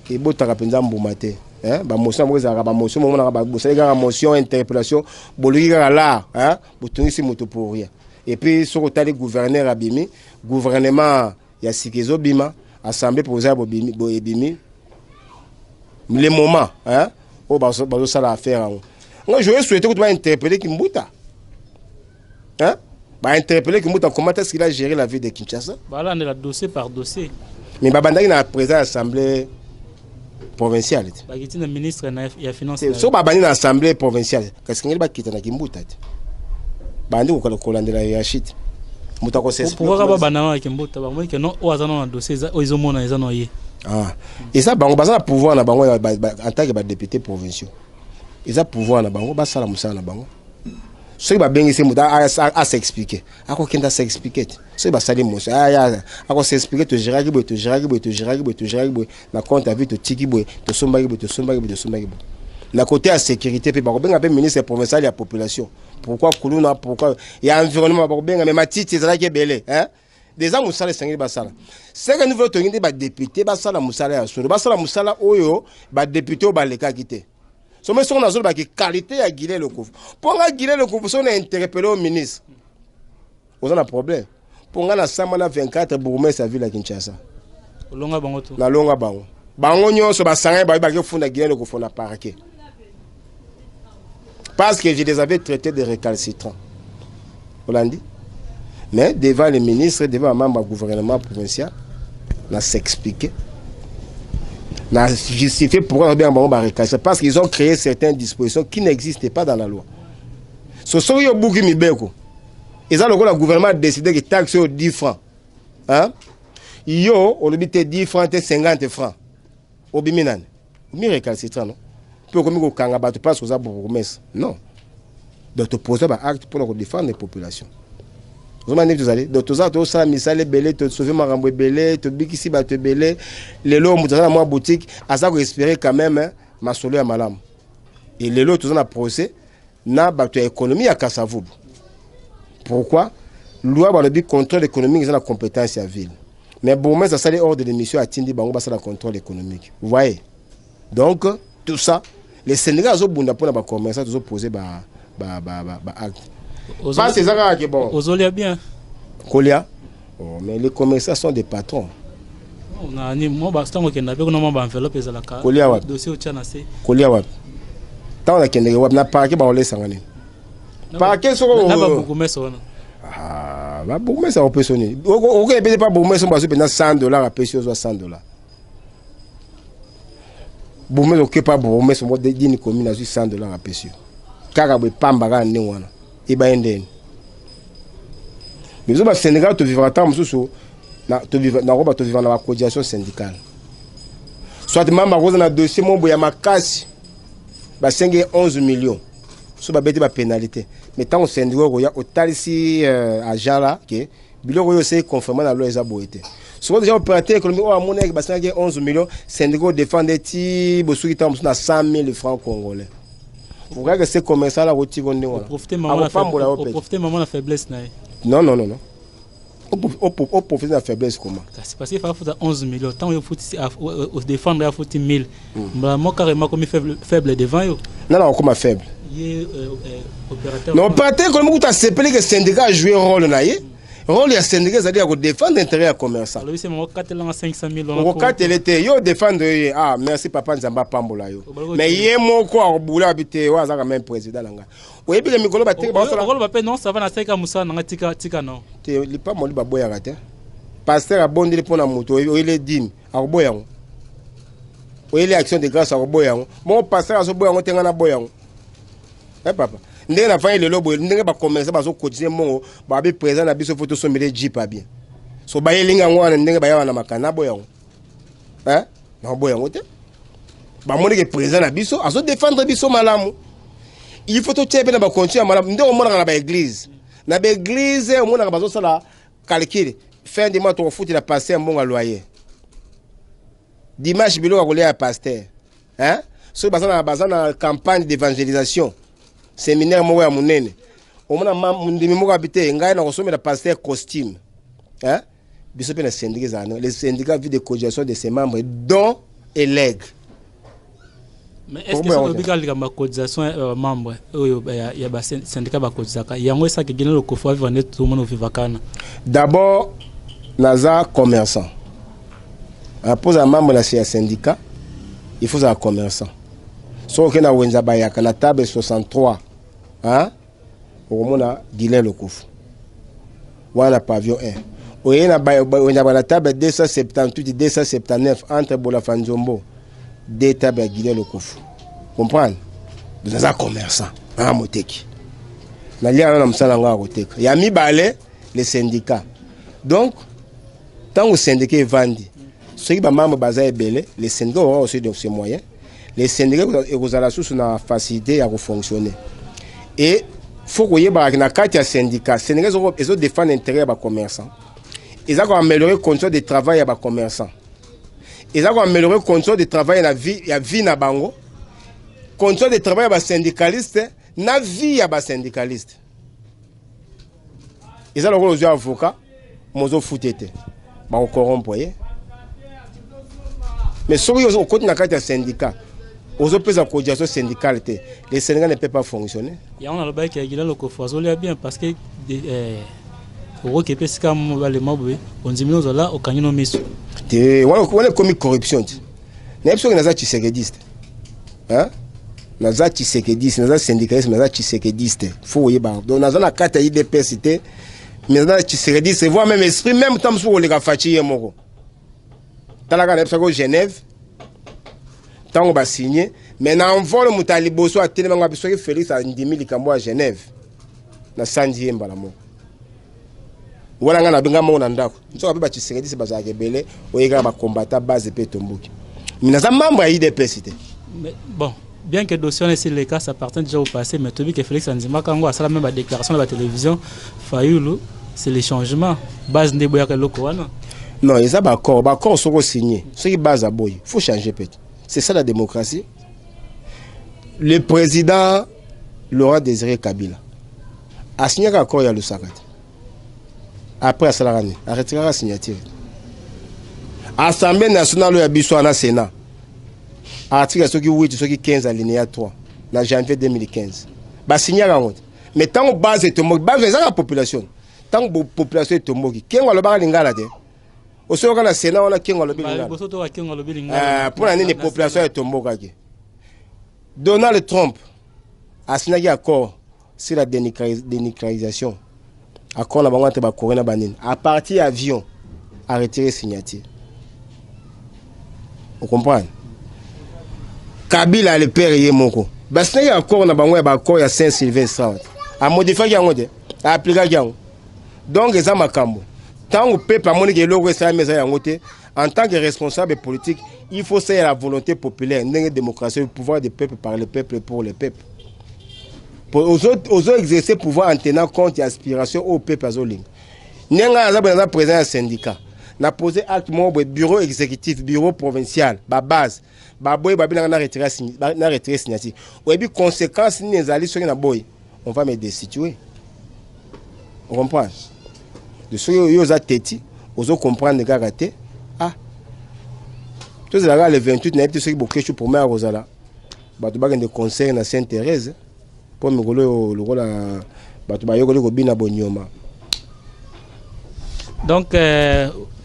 et botaka penza mbumate hein ba motion mo za ba motion mo na ba boseka motion interpellation bolika là hein botungisi moto pour rien et puis sur le gouverneur abimi gouvernement ya sikezo bima assemblée provinciale bimi le moment hein o bazo sala affaire moi je souhaite que tu vas interpeller Kimbuta hein bah interpeller Kimbuta comment est-ce qu'il a géré la vie de Kinshasa voilà on est là dossier par dossier mais babandaki na président assemblée provinciale ba kitina ministre na ya finance so babandi na assemblée provinciale qu'est-ce qu'il va quitter na Kimbuta bandi ko kolandela ya shit mutako sese pourquoi ba bana Kimbuta ba moi que non o azana na dossier ils ont mona ils ont noyé ah et ça bango baza pouvoir na bango en tant que ba député provinciaux ils ont pouvoir na bango ba sala musala na bango so ba bengi se muta a s'expliquer ako kenda s'expliquer so ba sali mosa ya ako s'expliquer to gérer na compte à vie to tiki boy to sombaki na côté à sécurité pe ba benga pe ministre provincial ya population pourquoi kuluna pourquoi il y a environnement ba benga mais matiti ezala ke belé hein des ans musala sengi ba sala c'est que nous voulons tenir ba député ba sala musala ya solo ba sala musala oyo ba député ba leka kité so mais on a zolo ba ki qualité ya Guilé le Kouf pour nga Guilé le Kouf on a interpellé au ministre on a un problème pour nga na samana 24 bourgmestre ville à Kinshasa longa bango to na longa bango nyonso ba sanga ba ke funda Guilé le Kouf na parquet parce que je les avais traités de récalcitrants on l'a dit mais devant les ministres devant un membre du gouvernement provincial on a s'expliquer n'a justifié pourquoi on a bien barricade parce qu'ils ont créé certaines dispositions qui n'existaient pas dans la loi. Ce sont eux qui m'ibeko. Ils ont le gouvernement a décidé que taxe aux 10 francs. Hein? Yo, on lui dit 10 francs, 50 francs. Au biminan. Mi récalcitrant non. Peu comme au Kangaba, tu passes aux arbres non. Donc tu poses un acte pour défendre les populations. Vous m'avez dit, vous allez. Donc, tout ça, misale belé, tu sauves marambo belé, tu bikisi bate belé, les lots, vous avez moi boutique, à ça, vous espérez quand même, ma solo à malam. Et les lots, tout ça, procès, n'a pas économie à Kassavoub. Pourquoi? Loi, le but contrôle économique, c'est la compétence à la ville. Mais bon, mais ça, c'est hors de l'émission à Tindi, Bango, c'est la contrôle économique. Vous voyez? Donc, tout ça, les Sénégalais, ils ont besoin de commerce, ils ont posé acte. Pas ces agarres qui bon. Ozolia bien. Kolia. Oh, mais les commerçants sont des patrons. On a ni moi ba stango kenda pe kuna mamba enveloppe ezalaka. Kolia wapi? Dossier ochana se. Kolia wapi? Tant on a kende wapi na parquet ba ole sangane. Parquet soko. Na ba bourgmestre wana. Ah, ba bourgmestre on peut sonner. OK, peut pas bourgmestre on va payer $100 à payer $100. Bourgmestre OK pas bourgmestre mo d'une commune à $100 à payer. Kaka be pamba ga ne wana. E ba endeni. Mais au Sénégal tu vivras tant mususu. Tu vivras dans la cotisation syndicale. Soit membre à dans dossier mon boya makasi ba 11 millions. So ba beti ba pénalité. Mais tant au syndicat roya au talisi agent là que biloko yo c'est conformément à la loi ezaboité. Soit déjà opérateur économique o amona ba 11 millions syndicat défendre ti bosuki tam na 100 000 francs congolais. Vous regardez ces commerçants là roti gonde wana. Profiter maman la faiblesse na. Non. Au profit de la faiblesse comment? C'est parce qu'il faut 11 millions. Tant il faut défendre, il faut 1000. Moi, carrément, comme faible devant eux. Non, comme faible. Opérateur. Non, opérateur, comme tu as séparé que le syndicat a joué un rôle. Le rôle du syndicat, c'est-à-dire défendre l'intérêt des commerçants. Alors, c'est mon 500 000 $. Au cas où il était, il défendre. Ah, merci, papa, Nzamba Pambola. Mais il y a mon quoi, au boulot, habité, ou à même président. Oui, puis le micro, non, ça va dans 5 ans, Moussa, non, tika, non. Il n'est pas mon baboya raté. Pasteur a bondé pour la moto, il est digne, à Boyan. Oui, il est action de grâce à Boyan. Mon pasteur a ce boyan, on tient un boyan. Eh, papa. Ndenge na fanya lelo boye ndenge ba commencer ba so cotiser mongo ba be présent na biso photo so mele jeep bien so ba yelinga ngwana ndenge ba yawa na makana boya na boya ngote ba moni ke présent na biso aso défendre biso malamu il faut to tshebe na ba continuer malamu ndenge mona na ba église mona ba so sala calcul fin de mois to futi la passer mbonga loyer dimanche bilo ko lia pasteur so bazana campagne d'évangélisation séminaire mo ya munene omona ndimi moko habité ngai na kosomela pasteur costume biso pe na syndicat zana les syndicats vivent de cotisation de ses membres dont et legs. Mais est-ce que ça veut dire que la cotisation membre il y a syndicat ba cotisaka yango ça que gina le kofo vendre tout le monde vivakana d'abord naza commerçant pour un membre la syndicat il faut un commerçant so que na wenza bayaka na table 63 au mona Guilin le Kouf wana pavillon 1 oye na wenza ba la table 278 279 entre Bolafanzombo deux tables à Guilin le Kouf comprendre nous un commerçant moteki na lia na msala nga koteka ya mibale les syndicats donc tant au syndicat vandi ceux qui ba membre baza ebele les syndicats auront aussi de ces moyens. Les syndicats ont la source na facilité à fonctionner et faut que y na carte ya syndicat syndicats ils ont défendre l'intérêt des commerçants ils ont amélioré conditions de travail des commerçants ils ont amélioré conditions de travail na vie na bango conditions de travail des syndicalistes na vie ya ba syndicalistes ils ont le avocat mozo futete ba corrompre mais ceux qui ont côté na carte ya syndicat aux opposants cotisation syndicale les Sénégalais ne peuvent pas fonctionner. Il y a un bail qui a le coffre bien parce que au que parce que les mobs on dit nous là au canyon miso. On est comme corruption. N'est pas que naza tshisekediste. Naza tshisekediste, naza syndicaliste, naza tshisekediste. Faut y ba. Donc naza na carte IDPS mais naza tshisekediste, voire même esprit même temps sur les gafachi yemoko. Talaka na psako Genève. Tant on va signer, mais na envol mutali boso a tellement biso que Félix a ndimi likambo à Genève na sandi mbala mo wala nga na benga mo na ndako nso ba tshisekedi se baza kebele oyeka ba combattant base pe tomboki mina za membre IDPS. Mais bon, bien que dossier c'est le cas ça appartient déjà au passé mais tu vois que Félix Anzima kango a sala même ba déclaration à la télévision Fayulu c'est les changements base ndebo ya loko wana non ils a ba accord soko signé ce qui base à boy faut changer peut. C'est ça la démocratie. Le président Laurent Désiré Kabila a signé un accord à Lusaka. Après à Salarani, a retiré la signature. Assemblée nationale de Bissouana Sénat. Article 8, 15 alinéa 3, en janvier 2015. Ba signé la honte. Mais tant que base est base la population. tant que population est tomboki kengo lo ba lingala te osoka na Sénat on a kengo lo lingala pour la population est tomboka ki Donald Trump a signé un accord sur la dénucléarisation accord na bango te ba corona banine à partir avion a retiré signature. Vous comprenez? Kabila le père Yemoko. Bah c'est encore na bango ba accord ya Saint-Sylvestre a modifier yango te a appliquer yango. Donc les amakambo tant que peuple a moni que logo ça mais yango te en tant que responsable politique, il faut saisir la volonté populaire, une démocratie, le pouvoir du peuple par le peuple pour le peuple. Pour aux autres exercer pouvoir en tenant compte des aspirations au peuple azoling. Nenga azabana président du syndicat. Na posé acte mon bureau exécutif, bureau provincial, ba base, ba boy ba bilanga na retraite signature. Ou bien conséquence ni ezali sur na boy, on va me destituer. On comprend. De ceux yo za teti, ozo comprendre garaté. Ah. Tous les 28 n'a été ce qui beaucoup pour moi Rosala. Ba to ba de conseil na Sainte-Thérèse pour me golo le gola ba to ba yo golo bina bonyoma. Donc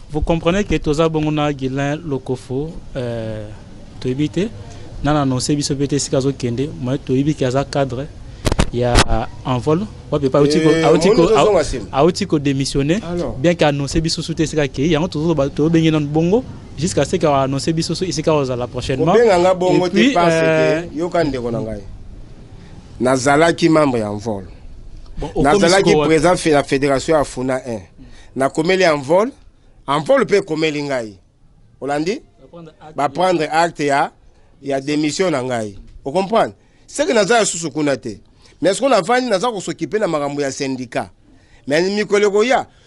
vous comprenez que toza bongona Guilain Lokofo to ebité nana no sebiso pété sikazo kende moi to ebi kaza cadre il y a un vol on peut pas autiko démissionner bien qu'annoncer biso souté sika ke ya to to bengi non bongo jusqu'à ce qu'a annoncé biso ici la prochainement benga bongo te parce que yo kande ko ngai nazala ki membre en vol nazala ki président de la fédération afuna 1 na komeli en vol peut komeli ngai olandi ba prendre acte ya démission na ngai vous comprenez c'est que nazala susu kunate. Mais ce qu'on a fait, nous avons s'occuper de la syndicat. Mais nous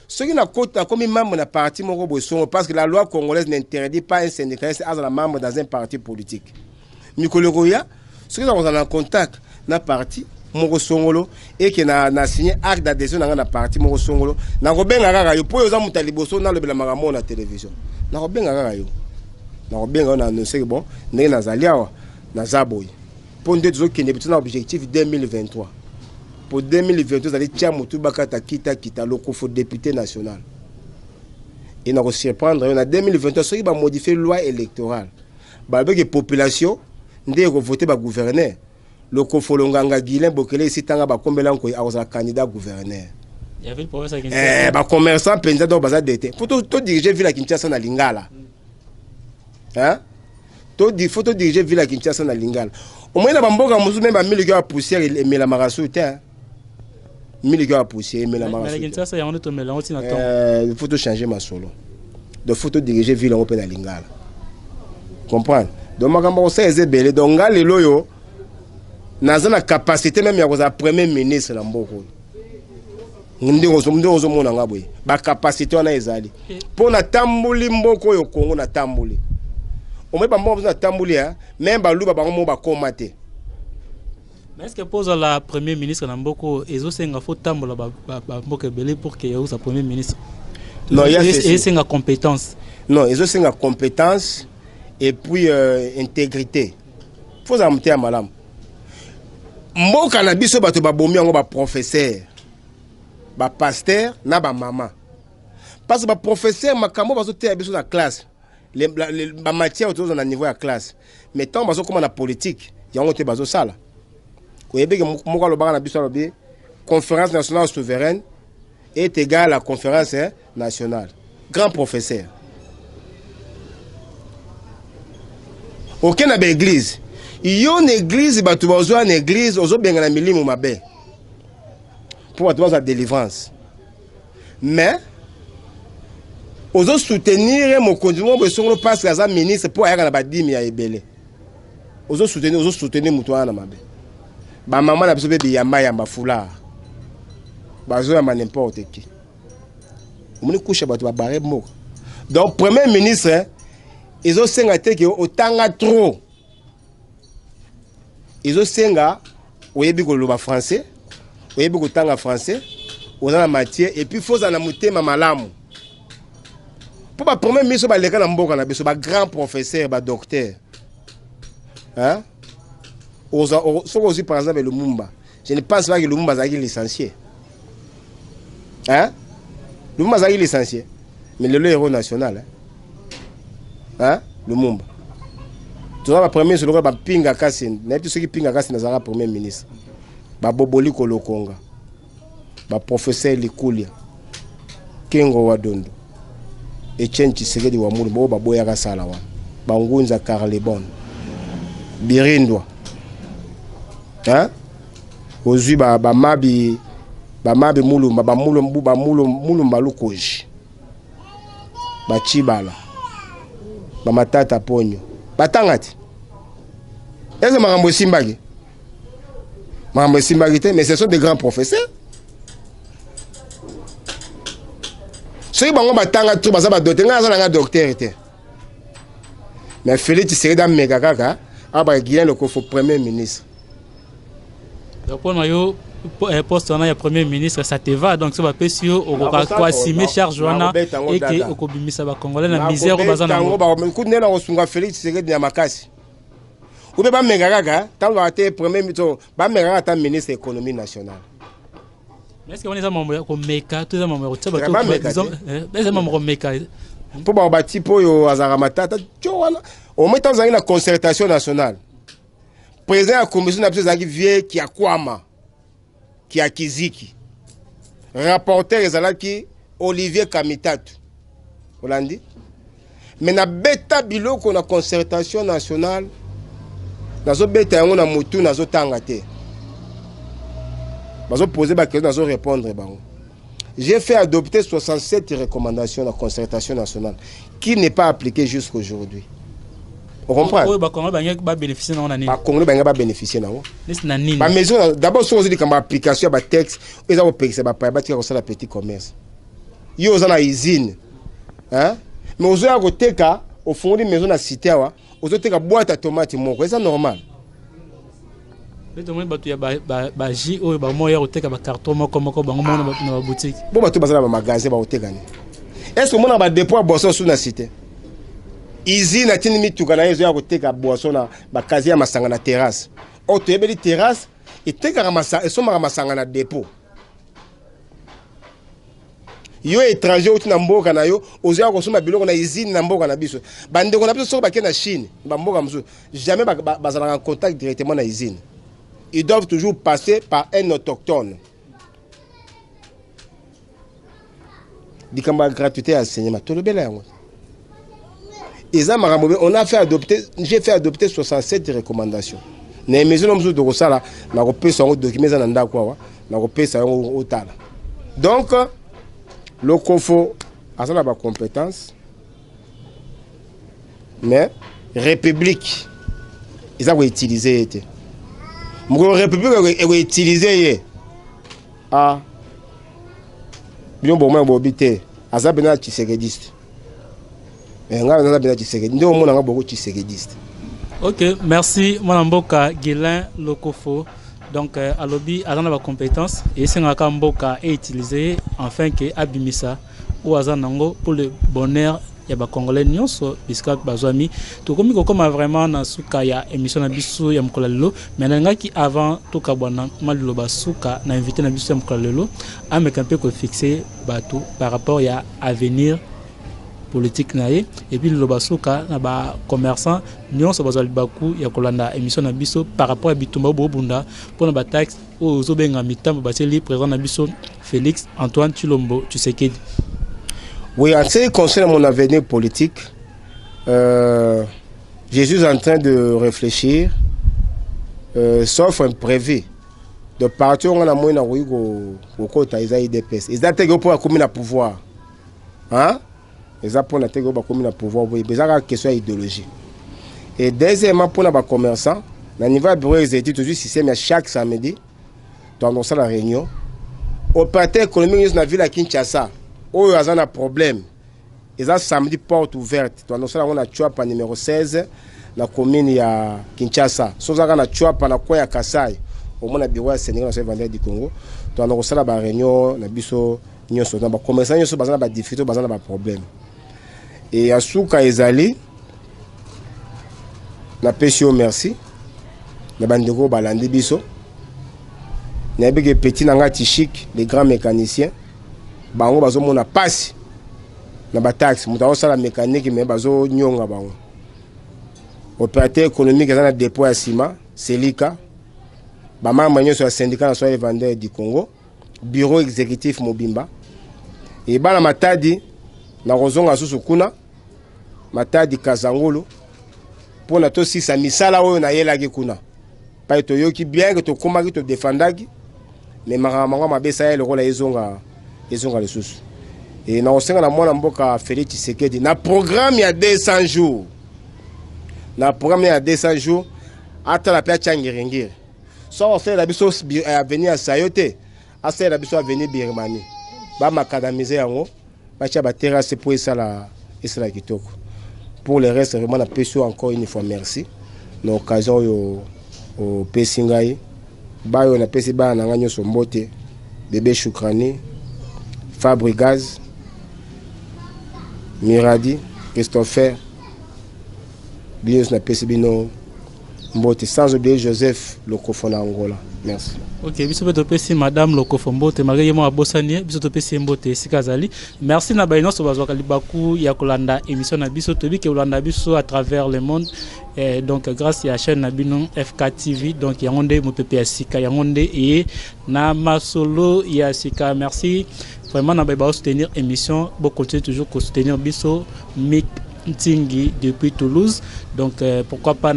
ceux qui ont comme membre d'un parti, parce que la loi congolaise n'interdit pas un syndicaliste à un membre dans un parti politique. Nous ceux qui sont en contact dans le parti, et qui a signé acte d'adhésion dans le parti, nous avons dans la télévision. Nous avons annoncé que nous avons pour un objectif 2023. Pour 2023, vous allez kita Lokofo député national. Et nous allons surprendre, en 2023, ceux qui vont modifier la loi électorale. Avec la population, nous allons voter pour gouverneur. Lokofo Longanga Guilain Bokele, si tu as un candidat gouverneur. Il y avait le professeur Kinshasa. Commerçant, Penza, donc, il faut tout diriger Villa Kinshasa na Lingala. Hein? Il faut tout diriger Villa Kinshasa na Lingala. Au moins, dans Bamboga, nous avons même 1000 gars poussière et la marassou. 1000 gars poussière et la marassou. Il faut changer ma solo. Il faut diriger ville européenne à Lingala. Comprendre? Donc, je vais vous dire, donc, les loyaux, nous avons la capacité même de premier ministre. Nous avons la capacité pour na tambuli mboko yo Congo na tambuli. On met pas bon na tambuli même ba luba ba mo ba komate. Mais est-ce que pose la premier ministre na mboko ezo senga faut tambola ba mboka belé pour que yo sa premier ministre. Non, il y a senga compétence. Non, ezo senga compétence et puis intégrité. Faut amter malam. Mboka na biso bato ba bomi ngo ba professeur. Ba pasteur na ba maman. Parce que ba professeur makambo bazo te biso na classe. Les matières autour de niveau de classe. Mais tant que comme la politique, il y a un autre bazo sala. La conférence nationale souveraine est égale à la conférence nationale. Grand professeur. Aucune église. Il y a une église, il y a une église, il y a une église pour la délivrance. Mais ozo soutenir mon conduit parce que la ministre pour aller na badimi ya ebele ozo soutenir mutu na mabe ba maman na biso be yamba yamba fula bazo ya n'importe qui on couche bato ba bare mo donc premier ministre ils ont senga te que otanga trop ils ont senga oyebi ko loba français oyebi ko tanga français on a la matière et puis faut za na mutema malamu. Pour le premier ministre, il y a un grand professeur, un docteur. Hein? Aussi, par exemple, le Mumba. Je ne pense pas que le Mumba est licencié. Hein? Lumumba est l'essentiel. Mais le héros national. Hein? Lumumba. Tu vois, le premier ministre, le Pinga Kassin. N'est-ce pas ce qui Pinga Kassin est le premier ministre? Boboli Kolokonga. Professeur Likulia. Kengo Wadondo. Etienne Tshisekedi wa Mulumba. Baboyaka Salawa. Bangunza Karlebon. Birindwa. Hein? Ozui Bamabi Mulumba. Mulumba Lukoji. Bachibala. Matata Ponyo. Batangati. Est-ce que Marambo Simbagi? Marambo Simbagi, mais ce sont des grands professeurs. Ceux qui ont batanga tout, ils ont doté, ils ont docteur. Mais Félix Tshisekedi dans Megakaka, il le premier ministre. Donc, on a eu poste on a premier ministre, ça te va, donc ça va passer au Kwasime charge wana et que au Kobimisa ba Congolais na misère au bazana. Coup de nez on sunga Félix Tshisekedi na makasi. Ou bien Megakaka, tant va être premier ministre, ba Megakaka tant ministre économie nationale. Est-ce qu'on est à membre comme Meka, tout ça membre ça ba disons, est-ce membre Meka pour ba bati po yo azara matata, au moins tant na concertation nationale. Président de la commission nationale qui a Kwama, qui a Kiziki. Rapporteur ezalaki Olivier Kamitatu. Vous l'avez dit? Mais na beta biloko na concertation nationale, nazo beta yango na mutu nazo tangate. Bazo poser ba question nazo répondre bango. J'ai fait adopter 67 recommandations dans la concertation nationale qui n'est pas appliquée jusqu'à aujourd'hui. On comprend? Oui, bah comment va bénéficier dans l'année? Bah comment va bénéficier dans l'année? Bah maison d'abord si on dit comme application bah texte, ils ont payé ça bah pas bâtir comme ça la petit commerce. Yo aux na usine, hein? Mais aux autres côté cas au fond des maisons à cité wa, aux autres cas boîte à tomates moko, c'est normal. Mais tout le monde bah tu y a bah J ou bah moi hier au teka bah carton moko bah on monte dans la boutique. Bon bah tout bah ça dans magasin bah au teka. Est-ce que mon ba dépôt à boisson sous la cité? Ici na tini mituka na yezo ya koteka boisson na bakazi ya masanga na terrasse. O to yebeli terrasse eteka masanga esoma masanga na dépôt. Yo étranger uti na mboka na yo ozo ya kosoma biloko na usine na mboka na biso. Bandeko na biso soko bakena na Chine, ba mboka musu jamais bazala en contact directement na usine. Ils doivent toujours passer par un autochtone. Dikamba gratuité à enseignement to le bela yango. On a fait adopter, j'ai fait adopter 67 recommandations. Les maisons de Rosala, na repé son document na quoi, na repé ça au tal. Donc le COFO a ça la compétence, mais république, ils ont utilisé. Mon république est utilisé. Ah, bien bon moi bobité, azabena Tshisekedi. Ok, merci Mboka Guélin Lokofo. Donc à lobby à la compétence et c'est un Mboka est utilisé afin que Abimisa ou Azanango pour le bonheur ya ba Congolais nyonso bisika bazwami to komi ko comme vraiment na suka ya émission na biso ya mkolalelo mais nanga ki avant to kabwana malilo basuka na invité na biso ya mkolalelo ameka mpe ko fixer bato par rapport ya avenir politique naé et puis le basuka na ba commerçant nyonso bazali baku ya kolanda émission na biso par rapport à bitumba bobunda pour na ba taxe o zobenga mitambo baseli présent na biso Félix Antoine Tshilombo Tshisekedi. Oui, en ce qui concerne mon avenir politique, je suis en train de réfléchir, sauf imprévu, de partir on a moins na au côté des IDPS. Ils ont pour la pouvoir, hein? Ils ont pour la pouvoir. Oui, mais ça c'est une question idéologique. Et deuxièmement pour les commerçants, au niveau du bureau des études, toujours système chaque samedi, dans la réunion, opérateur économique dans la ville à Kinshasa. Oh, il y a un problème. Ils ont samedi porte ouverte. On a Chouapa numéro 16, la commune de Kinshasa. Si on a Chouapa, on a quoi à Kassai. Au moins, le bureau de Sénégal, c'est vendeur du Congo. On a la réunion, on a biso, on a commerçants, on a des difficultés, on a des problèmes. Et à Souka Ezali, on a péché merci. On a bandeko balandi biso. On a des petits nangati chic, les grands mécaniciens. bango bazo mona passe na ba taxe muta osala mécanique mais bazo nyonga bango opérateur économique dans le dépôt à ciment Selika ba membre nyonso ya syndicat national des vendeurs du Congo bureau exécutif Mobimba et bana matadi na rozonga susu kuna matadi Kazangolo pour na to sisa misala oyo na yelaki kuna pa to yoki bien que to komaki to défendaki mais makamwa mabesa ya le rôle ezonga le susu et na osenga na mwana mboka Félix Tshisekedi na programme ya 200 jours na programme ya 200 jours ata la pia ngirengire so on fait la biso à venir à Sayote à faire la biso à venir Birmanie ba macadamiser yango ba tia ba terrasse pour ça la kitoko pour le reste vraiment na peso encore une fois merci na occasion yo au Pesingai ba yo na pesi ba na nganyo sombote bébé Choukrani Fabrigaz Miradi Christopher bien na pesi bino Mbote, sans oublier Joseph Lokofona Angola. Merci. Ok, biso beto pesi madame Lokofo Mbote, malgré moi abosanie, biso to pesi Mbote sikazali. Merci na baino so bazwa kalibaku ya kolanda émission na biso tobi ke kolanda biso à travers le monde. Et donc grâce à la chaîne Nabino FK TV, donc yangonde mo pepe asika yangonde et na masolo ya sika. Merci vraiment na ba soutenir émission, bon continuer toujours à soutenir biso Mick Ntingi depuis Toulouse. Donc pourquoi pas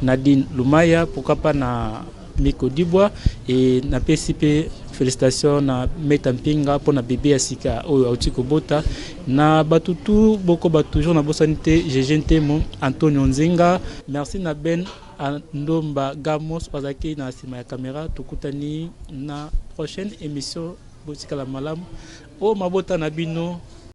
Nadine Lumaya, pourquoi pas na Miko Dibois et na PCP félicitations na Metampinga pour na bébé Asika au Autiko Bota na batutu boko toujours na bosanité GGNT mon Antonio Nzinga. Merci na Ben Ndomba Gamos Pazaki na sima ya caméra tukutani na prochaine émission Botika la Malam o mabota na bino